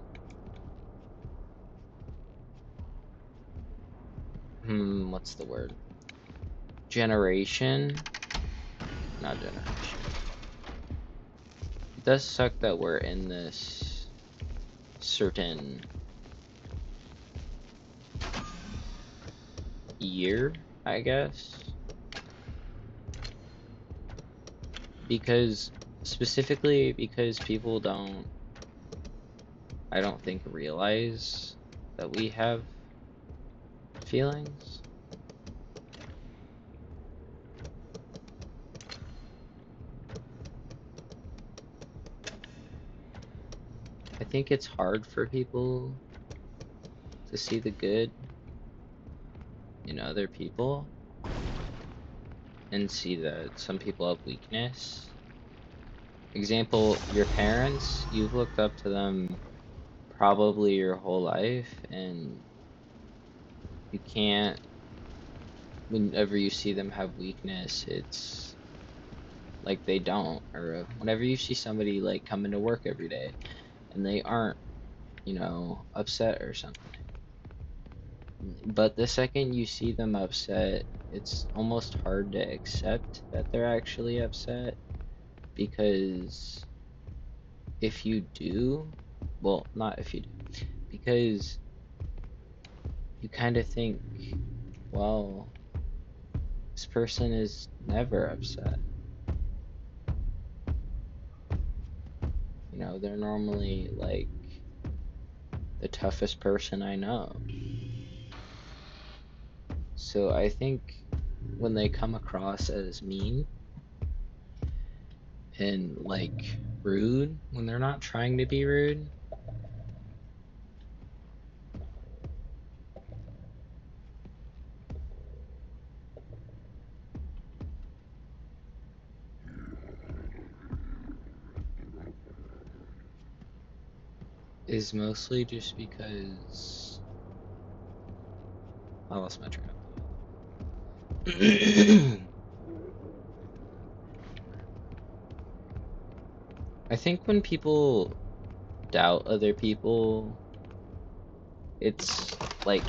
what's the word? Generation? Not generation. It does suck that we're in this certain year, I guess. Because, specifically because people I don't think realize that we have feelings. I think it's hard for people to see the good in other people and see that some people have weakness. Example, your parents, you've looked up to them probably your whole life, and you can't, whenever you see them have weakness, it's like they don't. Or whenever you see somebody like coming to work every day and they aren't, you know, upset or something, but the second you see them upset, it's almost hard to accept that they're actually upset, because if you do, well, not if you do, because you kind of think, well, this person is never upset. You know, they're normally like the toughest person I know. So I think when they come across as mean and like rude, when they're not trying to be rude, is mostly just because I lost my train of thought. I think when people doubt other people, it's like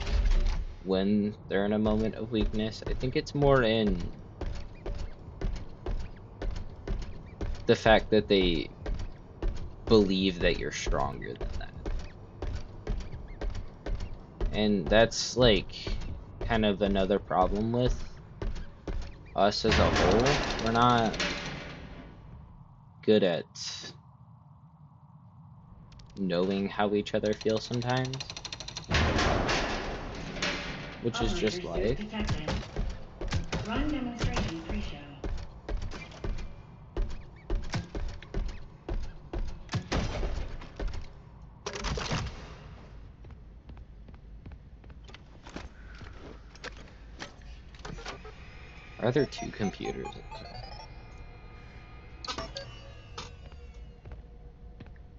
when they're in a moment of weakness. I think it's more in the fact that they believe that you're stronger than that. And that's like kind of another problem with us as a whole. We're not good at knowing how each other feel sometimes, which is just life. Run demonstration pre-show. Are there two computers?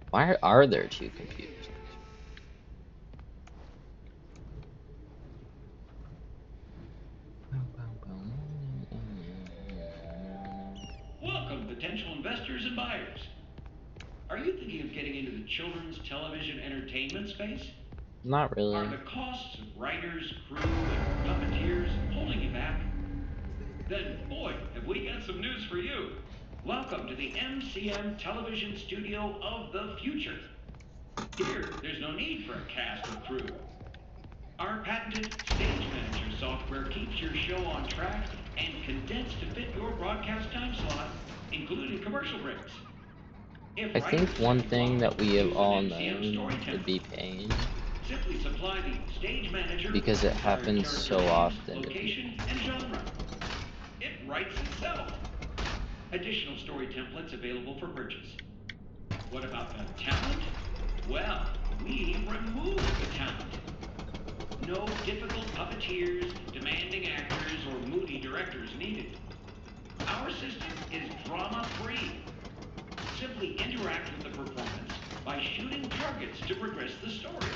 Why are there two computers? Welcome, potential investors and buyers. Are you thinking of getting into the children's television entertainment space? Not really. Are the costs of writers, crew, and puppeteers holding you back? Then, boy, have we got some news for you. Welcome to the MCM Television Studio of the Future. Here, there's no need for a cast or crew. Our patented Stage Manager software keeps your show on track and condensed to fit your broadcast time slot, including commercial breaks. If I think writers one simply thing want that we have use an all MCM known would storytelling, be pain, simply supply the Stage Manager because with it desired happens character so names, often to location, people. and genre. it writes itself. Additional story templates available for purchase. What about the talent? Well, we remove the talent. No difficult puppeteers, demanding actors, or moody directors needed. Our system is drama-free. Simply interact with the performance by shooting targets to progress the story.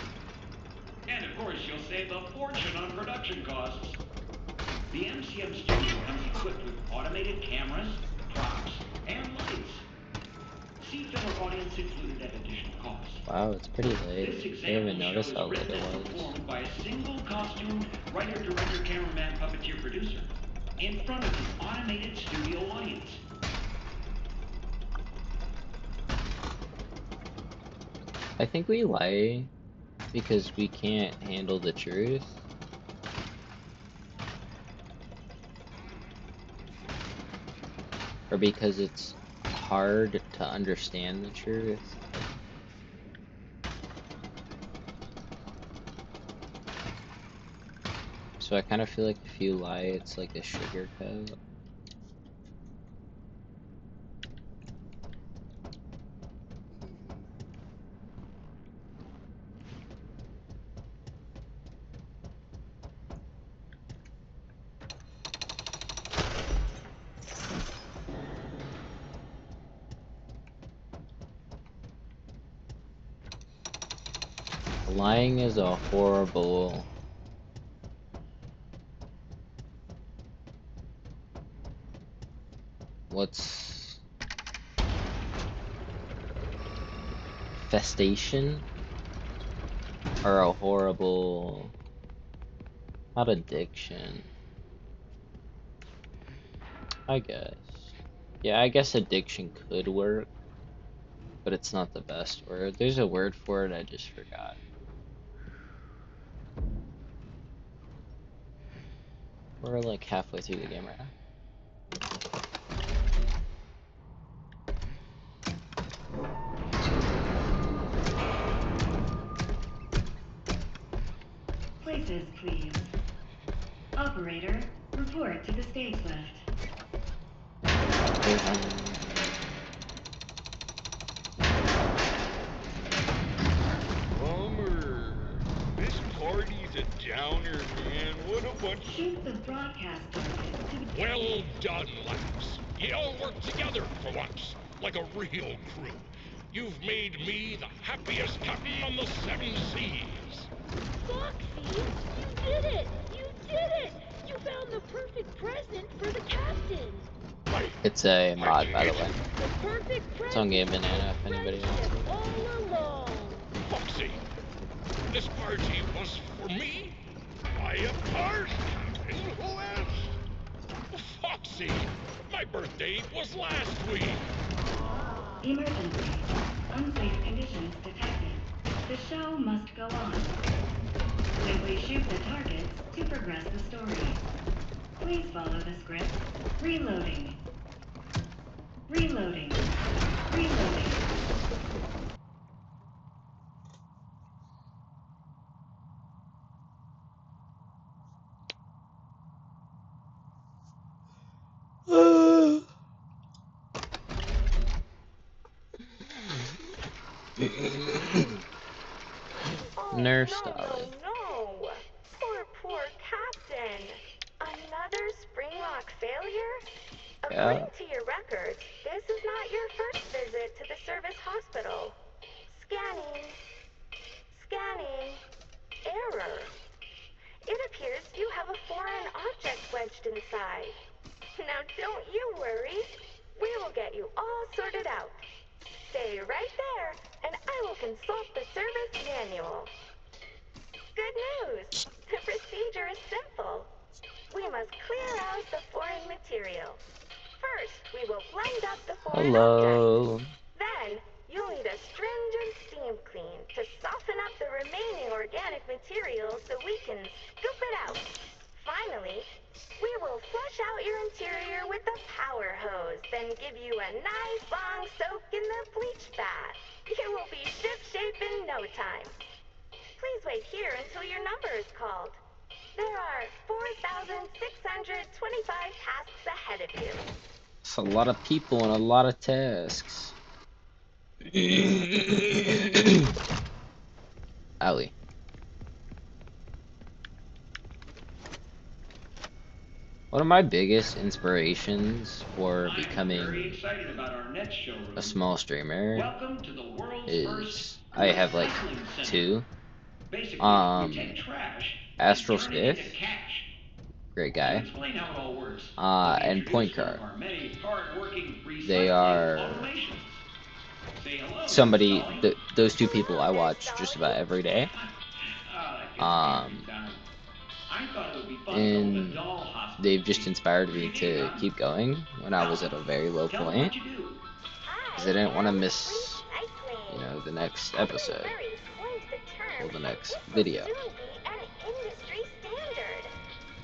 And of course, you'll save a fortune on production costs. The MCM studio comes equipped with automated cameras, props, and lights. See filler audience included at additional cost. Wow, it's pretty late. This I didn't example even notice shows how late written it and was. performed by a single costumed writer, director, cameraman, puppeteer, producer in front of an automated studio audience. I think we lie because we can't handle the truth. Or because it's hard to understand the truth. So I kind of feel like if you lie, it's like a sugarcoat. Lying is a horrible... What's... Festation? Or a horrible... Not addiction. I guess. Yeah, I guess addiction could work. But it's not the best word. There's a word for it, I just forgot. We're like halfway through the game right now. Places, please. Operator, report to the stage left. Bummer. This party's a downer, man. What a bunch. Shoot the broadcast target to... Well done, lads. You all work together for once, like a real crew. You've made me the happiest captain on the 7 seas. Foxy, you did it! You did it! You found the perfect present for the captain! It's a mod, by the way. The perfect present. It's on Game Banana if anybody wants it. All along. Foxy, this party was for me? By a part, Captain. Who else? Foxy, my birthday was last week. Emergency. Unsafe conditions detected. The show must go on. Simply shoot the targets to progress the story. Please follow the script. Reloading. Reloading. Reloading. Nurse no, Dolly. no. Poor Captain. Another Springlock failure? Yeah. According to your records, this is not your first visit to the service hospital. Scanning. Scanning. Error. It appears you have a foreign object wedged inside. Now don't you worry. We will get you all sorted out. Stay right there, and I will consult the service manual. Good news! The procedure is simple. We must clear out the foreign material. First, we will blend up the foreign Hello. object. Then, you'll need a stringent steam clean to soften up the remaining organic material so we can scoop it out. Finally, we will flush out your interior with a power hose, then give you a nice long soak in the bleach bath. You will be shipshape in no time. Please wait here until your number is called. There are 4,625 tasks ahead of you. It's a lot of people and a lot of tasks. Allie. One of my biggest inspirations for becoming a small streamer Welcome to the world's is first I have like recycling center. two. Basically, you take trash Astral and turn it Spiff, into cash. great To guy. explain how it all works, let me And Point introduce one Car. of our many hard-working They recycling are automations. Say hello, somebody. Dolly. Those two people I watch just about every day. That gives me every time. I thought it would be fun to build a And doll hospital. they've just inspired What do me you think, to huh? keep going when I was at a very low Tell them point, what you do. because I didn't want to am miss, recycling. the next Edwin episode Murray coined the term, or the and next it will video. soon be an industry standard.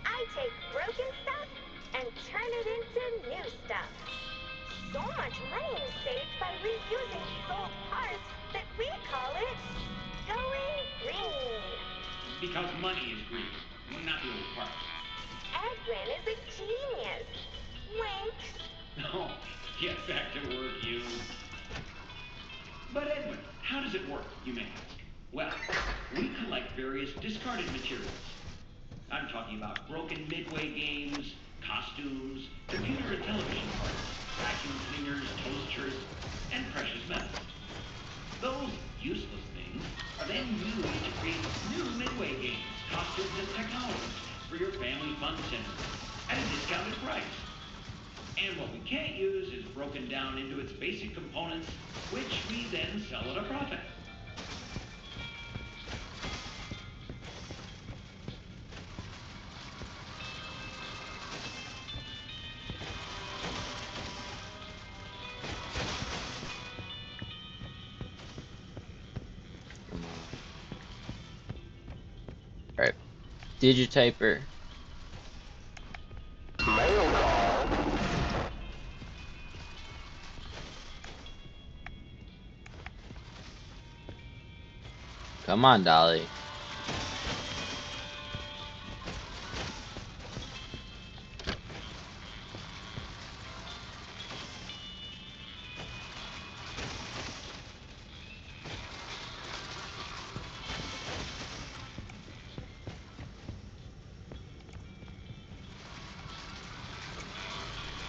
I take broken stuff and turn it into new stuff. So much money is saved by reusing these old parts that we call it going green. Because money is green, not the old part. Edwin is a genius. Wink. Oh, get back to work, you. But Edwin, how does it work, you may ask? Well, we collect various discarded materials. I'm talking about broken Midway games, costumes, computer and television parts, vacuum cleaners, toasters, and precious metals. Those useless things are then used to create new Midway games, costumes, and technologies for your family fun center at a discounted price. And what we can't use is broken down into its basic components, which we then sell at a profit. Alright. Digitiper. Mail call. Come on, Dolly.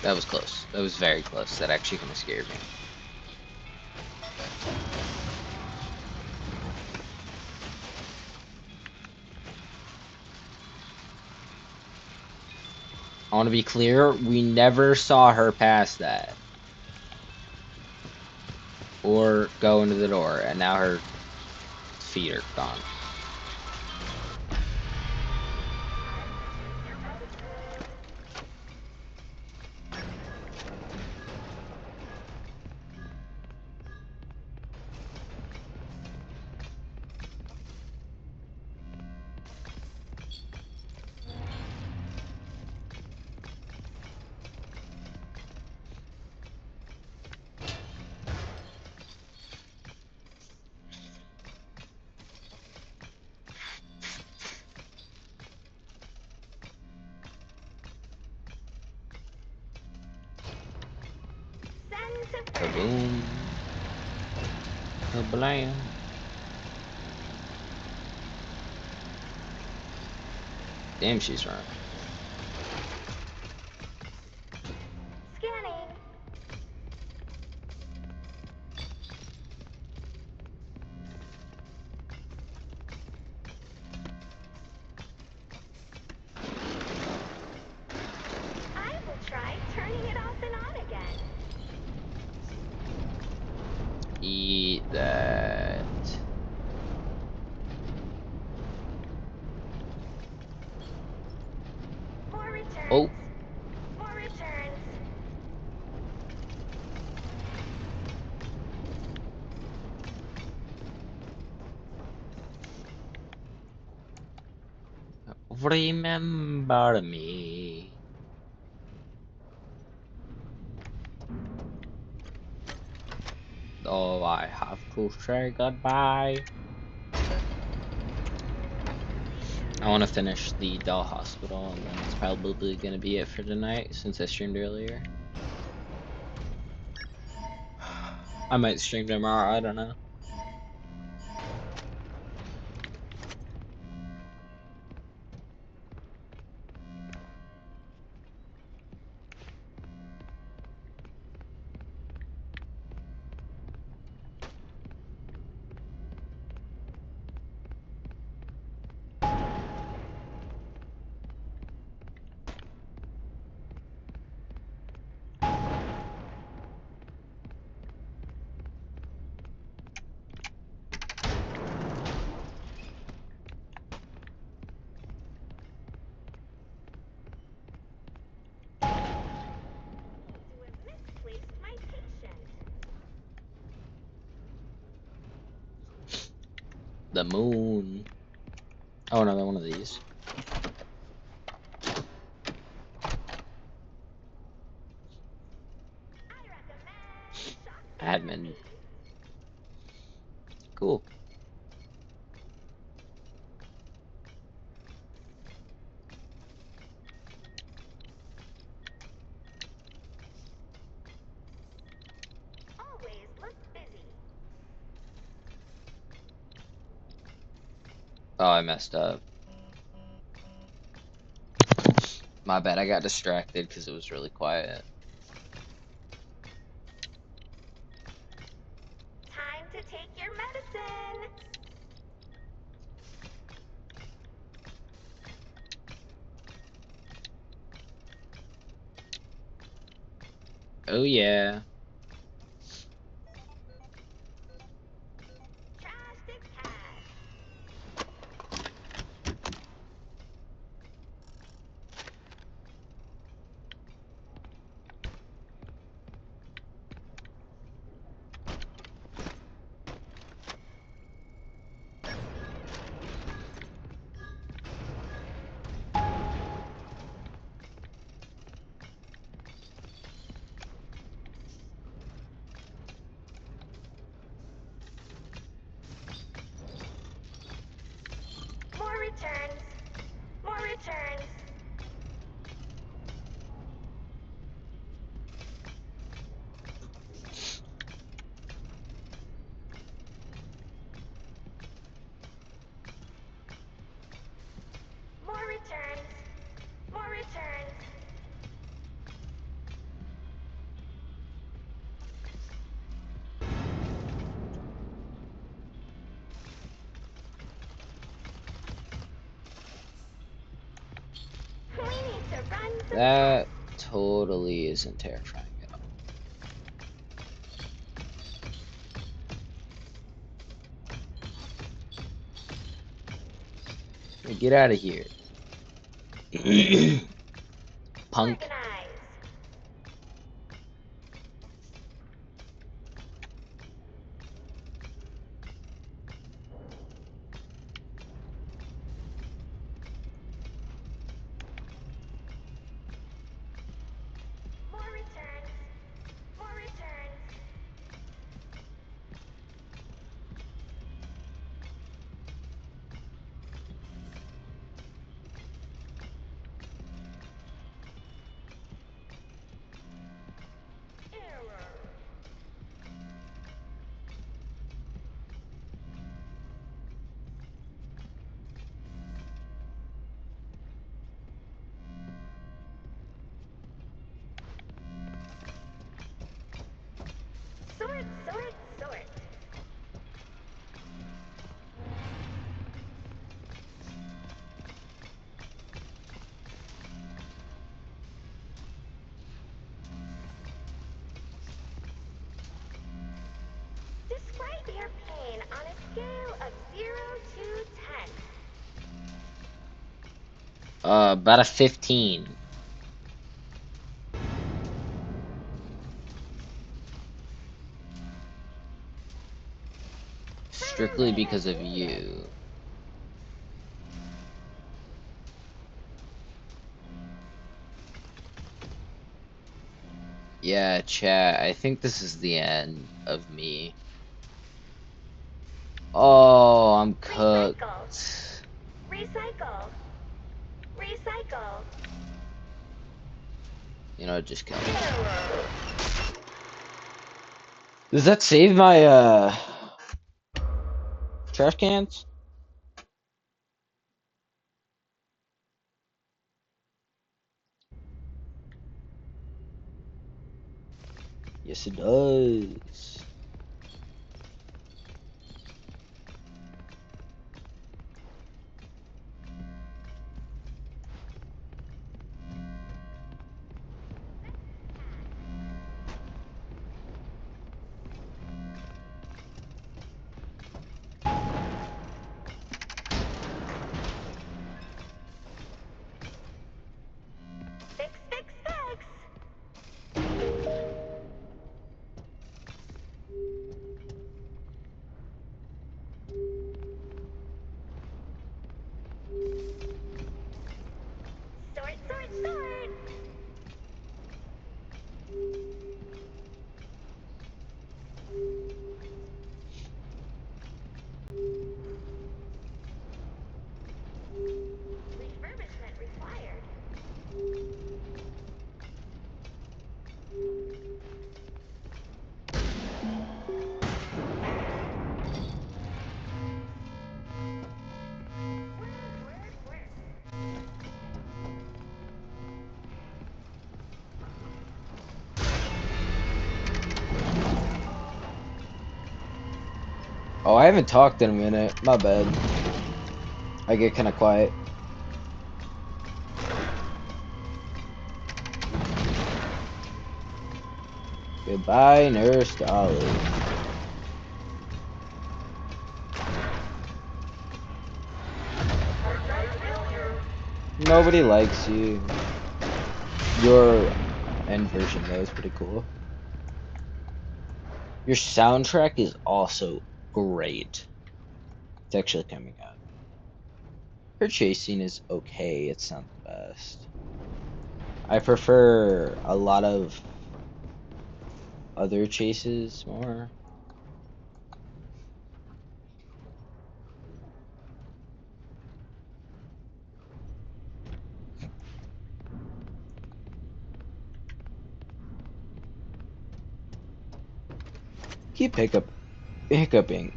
That was close. That was very close. That actually kind of scared me. I want to be clear, we never saw her pass that. Or go into the door, and now her feet are gone. Kaboom. Kablam. Damn, she's running. Scanning. I will try turning it off and on again. Eat that. More returns. Oh. More returns. Remember me. Oh, I have to say goodbye. I want to finish the doll hospital, and then that's probably going to be it for tonight since I streamed earlier. I might stream tomorrow, I don't know. The moon. Oh, another one of these. Admin. Cool. Always look busy. Oh, I messed up. My bad, I got distracted because it was really quiet. Time to take your medicine. Oh yeah. Trash to cash. More returns. More returns. More returns. More returns. We need to run some That tests. totally isn't terrifying at all. Get out of here. Punk. Organize. More returns. More returns. Error. Sort, sort, sort. Describe your pain on a scale of 0 to 10. About a 15. Strictly because of you. Yeah, chat, I think this is the end of me. Oh, I'm cooked. Recycle. Recycle. Recycle. You know, just kill me. Does that save my trash cans? Yes, it does. Fix, fix, fix. Sort, sort, sort. Refurbishment required. Oh, I haven't talked in a minute. My bad. I get kind of quiet. Goodbye, Nurse Dolly. Nobody likes you. Your end version though is pretty cool. Your soundtrack is also great. It's actually coming out. Her chasing is okay. It's not the best. I prefer a lot of other chases more. Keep hiccuping.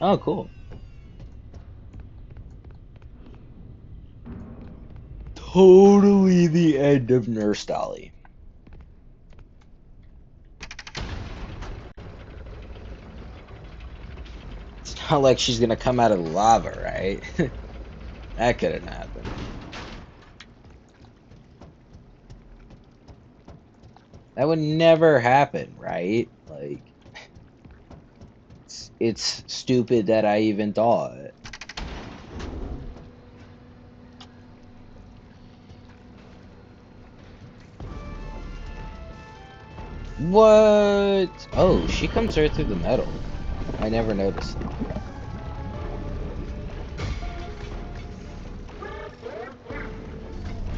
Oh, cool. Totally the end of Nurse Dolly. It's not like she's gonna come out of the lava, right? That couldn't happen. That would never happen, right? Like, it's stupid that I even thought. What? Oh, she comes right through the metal. I never noticed.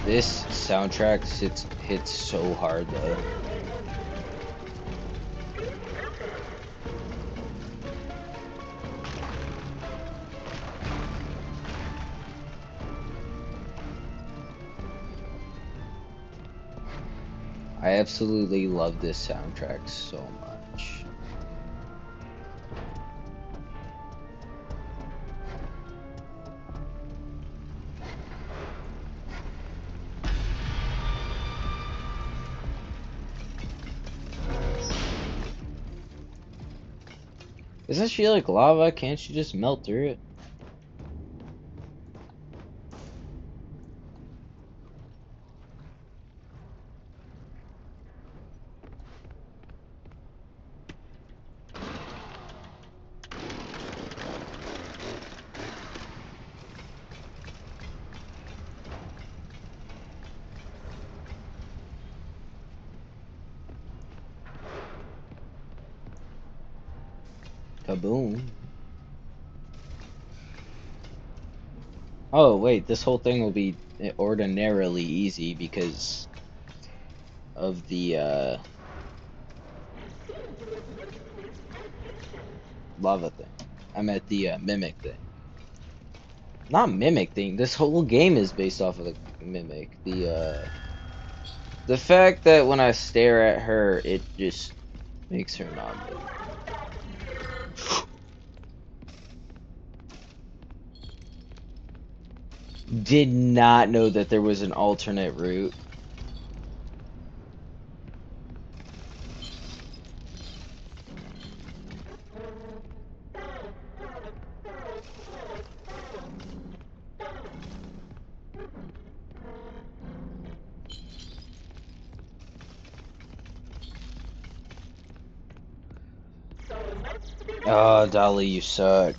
This soundtrack hits so hard though. I absolutely love this soundtrack so much. Isn't she like lava? Can't she just melt through it? Kaboom. Oh, wait, this whole thing will be ordinarily easy because of the lava thing. I'm at the mimic thing. Not mimic thing. This whole game is based off of the mimic. The fact that when I stare at her, it just makes her not move. Did not know that there was an alternate route. Oh, Dolly, you suck.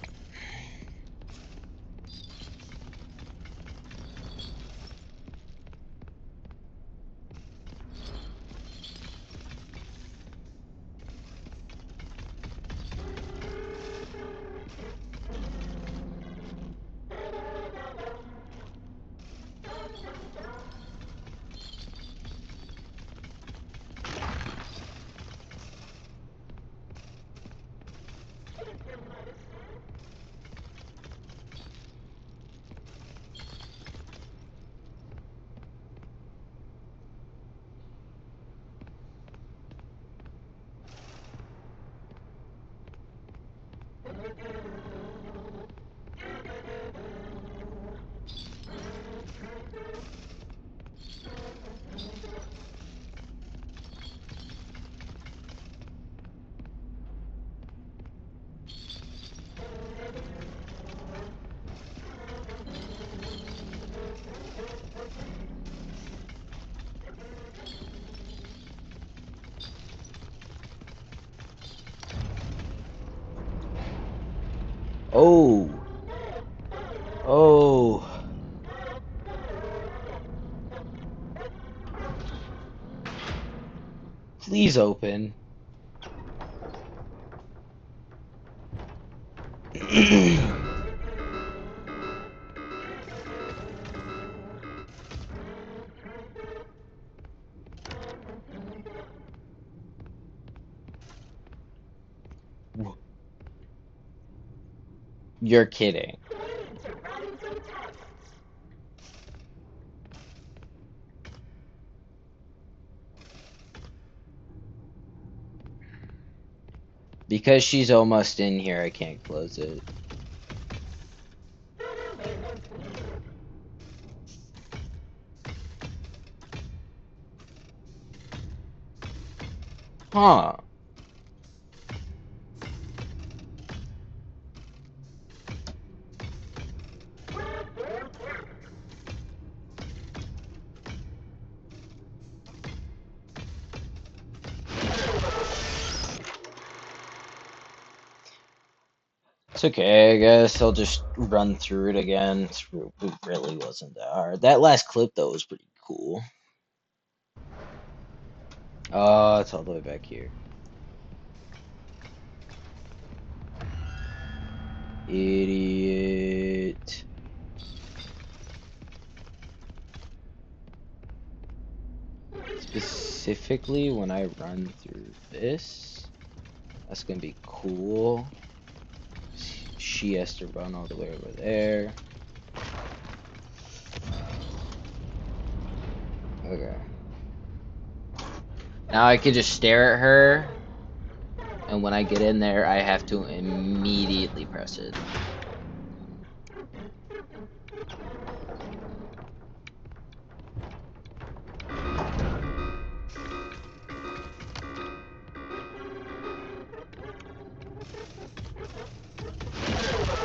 Oh. Oh. Please open. You're kidding. Because she's almost in here, I can't close it. Huh. It's okay, I guess I'll just run through it again. It really wasn't that hard. That last clip, though, was pretty cool. Oh, it's all the way back here. Idiot. Specifically, when I run through this, that's gonna be cool. She has to run all the way over there. Okay. Now I could just stare at her, and when I get in there, I have to immediately press it.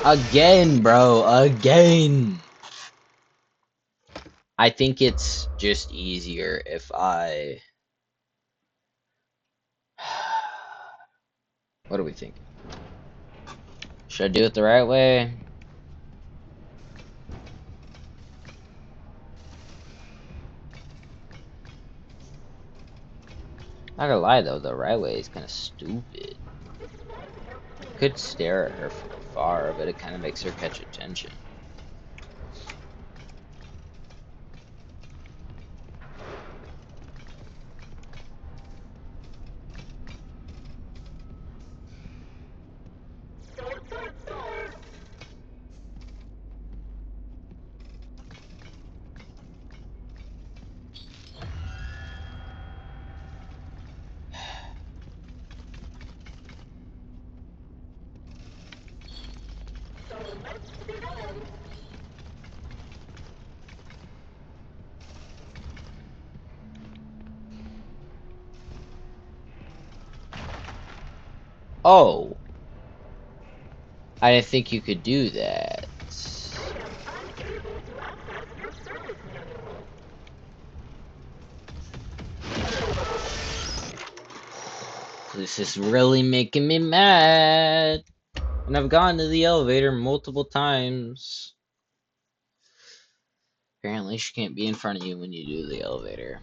Again, bro, again. I think it's just easier if I... What do we think? Should I do it the right way? Not gonna lie though, the right way is kind of stupid. Could stare at her from afar, but it kind of makes her catch attention. Oh, I didn't think you could do that. This is really making me mad. And I've gone to the elevator multiple times. Apparently she can't be in front of you when you do the elevator.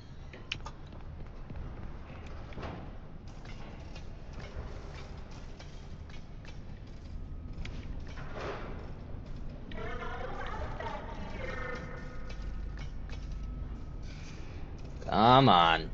Come on.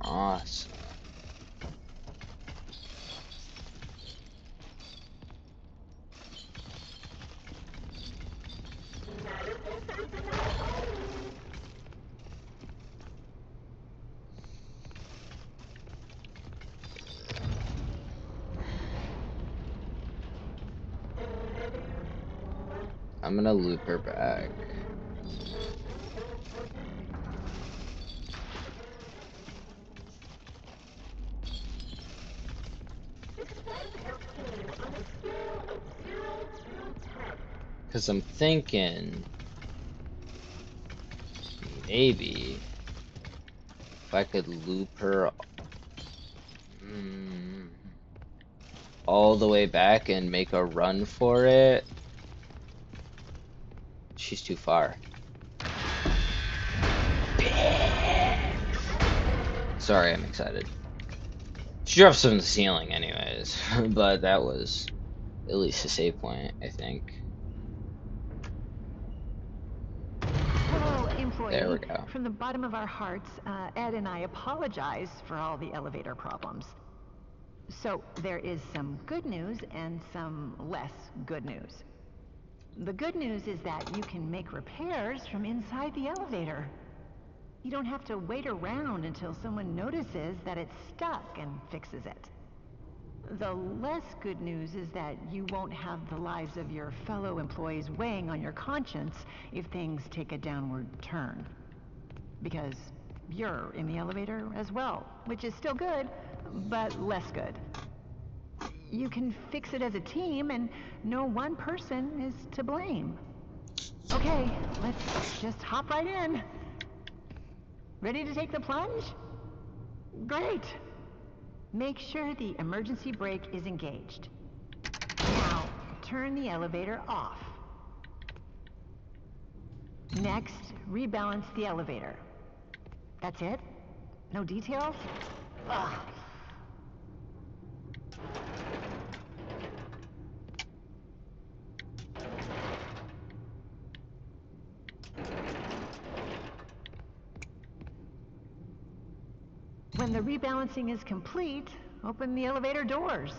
Awesome. I'm gonna loop her back. Because I'm thinking maybe if I could loop her all the way back and make a run for it. She's too far. Sorry, I'm excited. She dropped some from the ceiling anyways, but that was at least a save point, I think. Hello, employee. There we go. From the bottom of our hearts, Ed and I apologize for all the elevator problems. So, there is some good news and some less good news. The good news is that you can make repairs from inside the elevator. You don't have to wait around until someone notices that it's stuck and fixes it. The less good news is that you won't have the lives of your fellow employees weighing on your conscience if things take a downward turn. Because you're in the elevator as well, which is still good, but less good. You can fix it as a team, and no one person is to blame. Okay, let's just hop right in. Ready to take the plunge? Great. Make sure the emergency brake is engaged. Now, turn the elevator off. Next, rebalance the elevator. That's it? No details? Ugh. When the rebalancing is complete, open the elevator doors.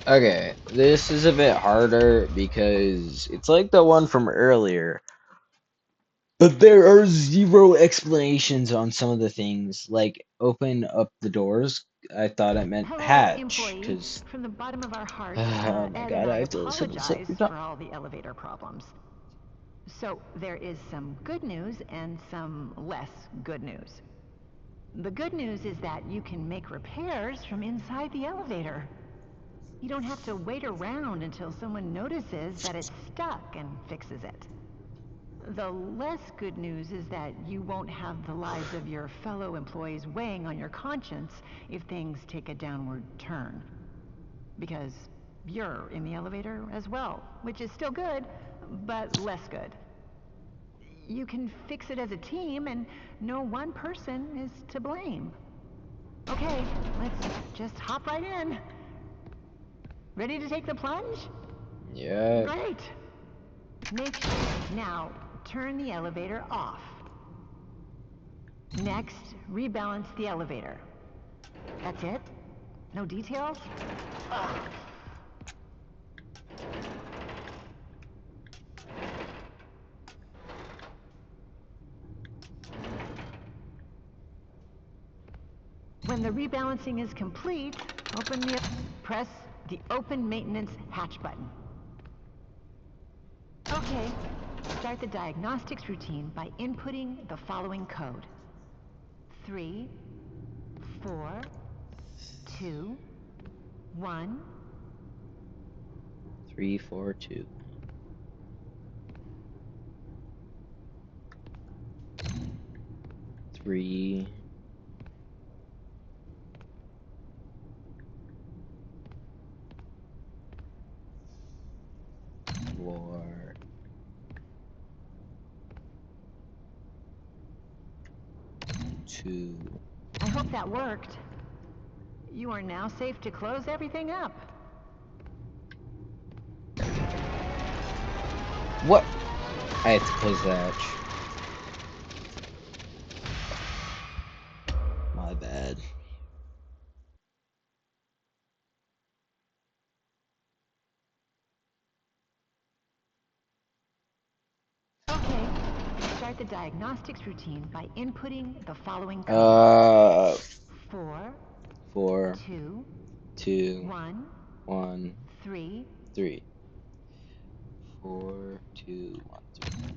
Okay, this is a bit harder because it's like the one from earlier. But there are zero explanations on some of the things, like open up the doors. I thought it meant Hello, hatch, employee. because From the bottom of our hearts, oh my Ed god, and I I have to listen to this apologize every time. for all the elevator problems. So there is some good news and some less good news. The good news is that you can make repairs from inside the elevator. You don't have to wait around until someone notices that it's stuck and fixes it. The less good news is that you won't have the lives of your fellow employees weighing on your conscience if things take a downward turn. Because you're in the elevator as well, which is still good, but less good. You can fix it as a team, and no one person is to blame. Okay, let's just hop right in. Ready to take the plunge? Yeah. Great. Make sure. Now, turn the elevator off. Next, rebalance the elevator. That's it? No details? When the rebalancing is complete, press the open maintenance hatch button. Okay, start the diagnostics routine by inputting the following code. 3, 4, 2, 1. 3, 4, 2. 3. 4. 2. I hope that worked. You are now safe to close everything up. What? I have to close the hatch. My bad. Okay, start the diagnostics routine by inputting the following code. 4, 4, 2, 2, 1, 1, 3. 3. 4, 2, 1, 3.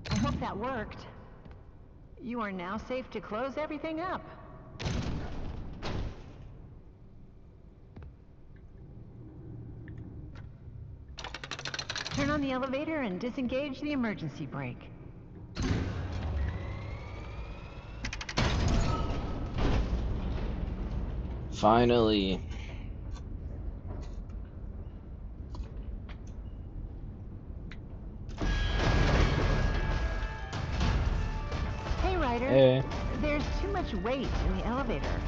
I hope that worked. You are now safe to close everything up. Turn on the elevator and disengage the emergency brake. Finally. Hey, Ryder. Hey. There's too much weight in the elevator.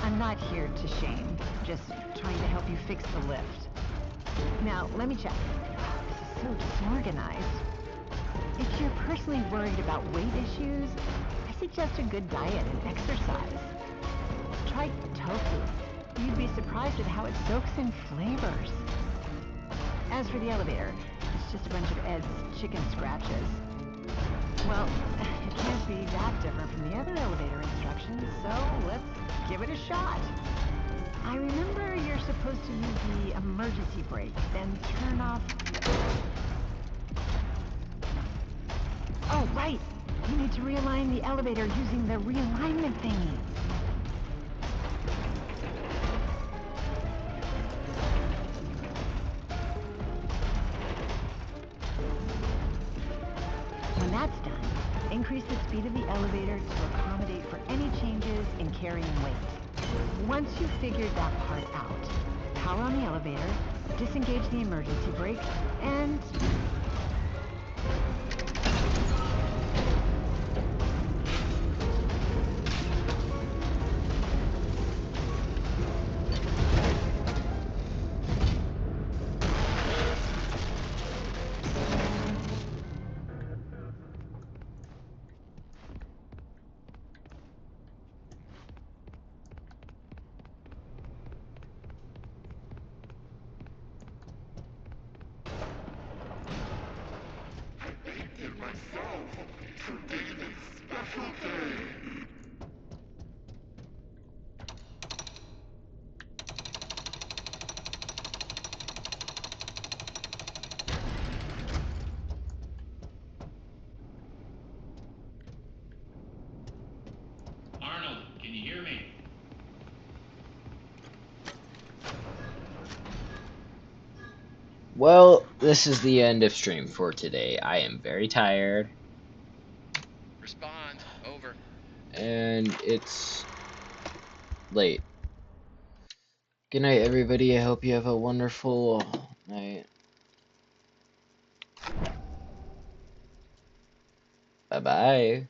I'm not here to shame, just trying to help you fix the lift. Now, let me check. This is so disorganized. If you're personally worried about weight issues, I suggest a good diet and exercise. Try tofu. You'd be surprised at how it soaks in flavors. As for the elevator, it's just a bunch of Ed's chicken scratches. Well, it can't be that different from the other elevator instructions, so let's give it a shot. I remember you're supposed to use the emergency brake, then turn off... Oh, right! You need to realign the elevator using the realignment thingy. When that's done, increase the speed of the elevator to accommodate for any changes in carrying weight. Once you've figured that part out, power on the elevator, disengage the emergency brake, and... Arnold, can you hear me? Well, this is the end of stream for today. I am very tired. Respond. Over. and it's late. Good night, everybody. I hope you have a wonderful night. Bye-bye.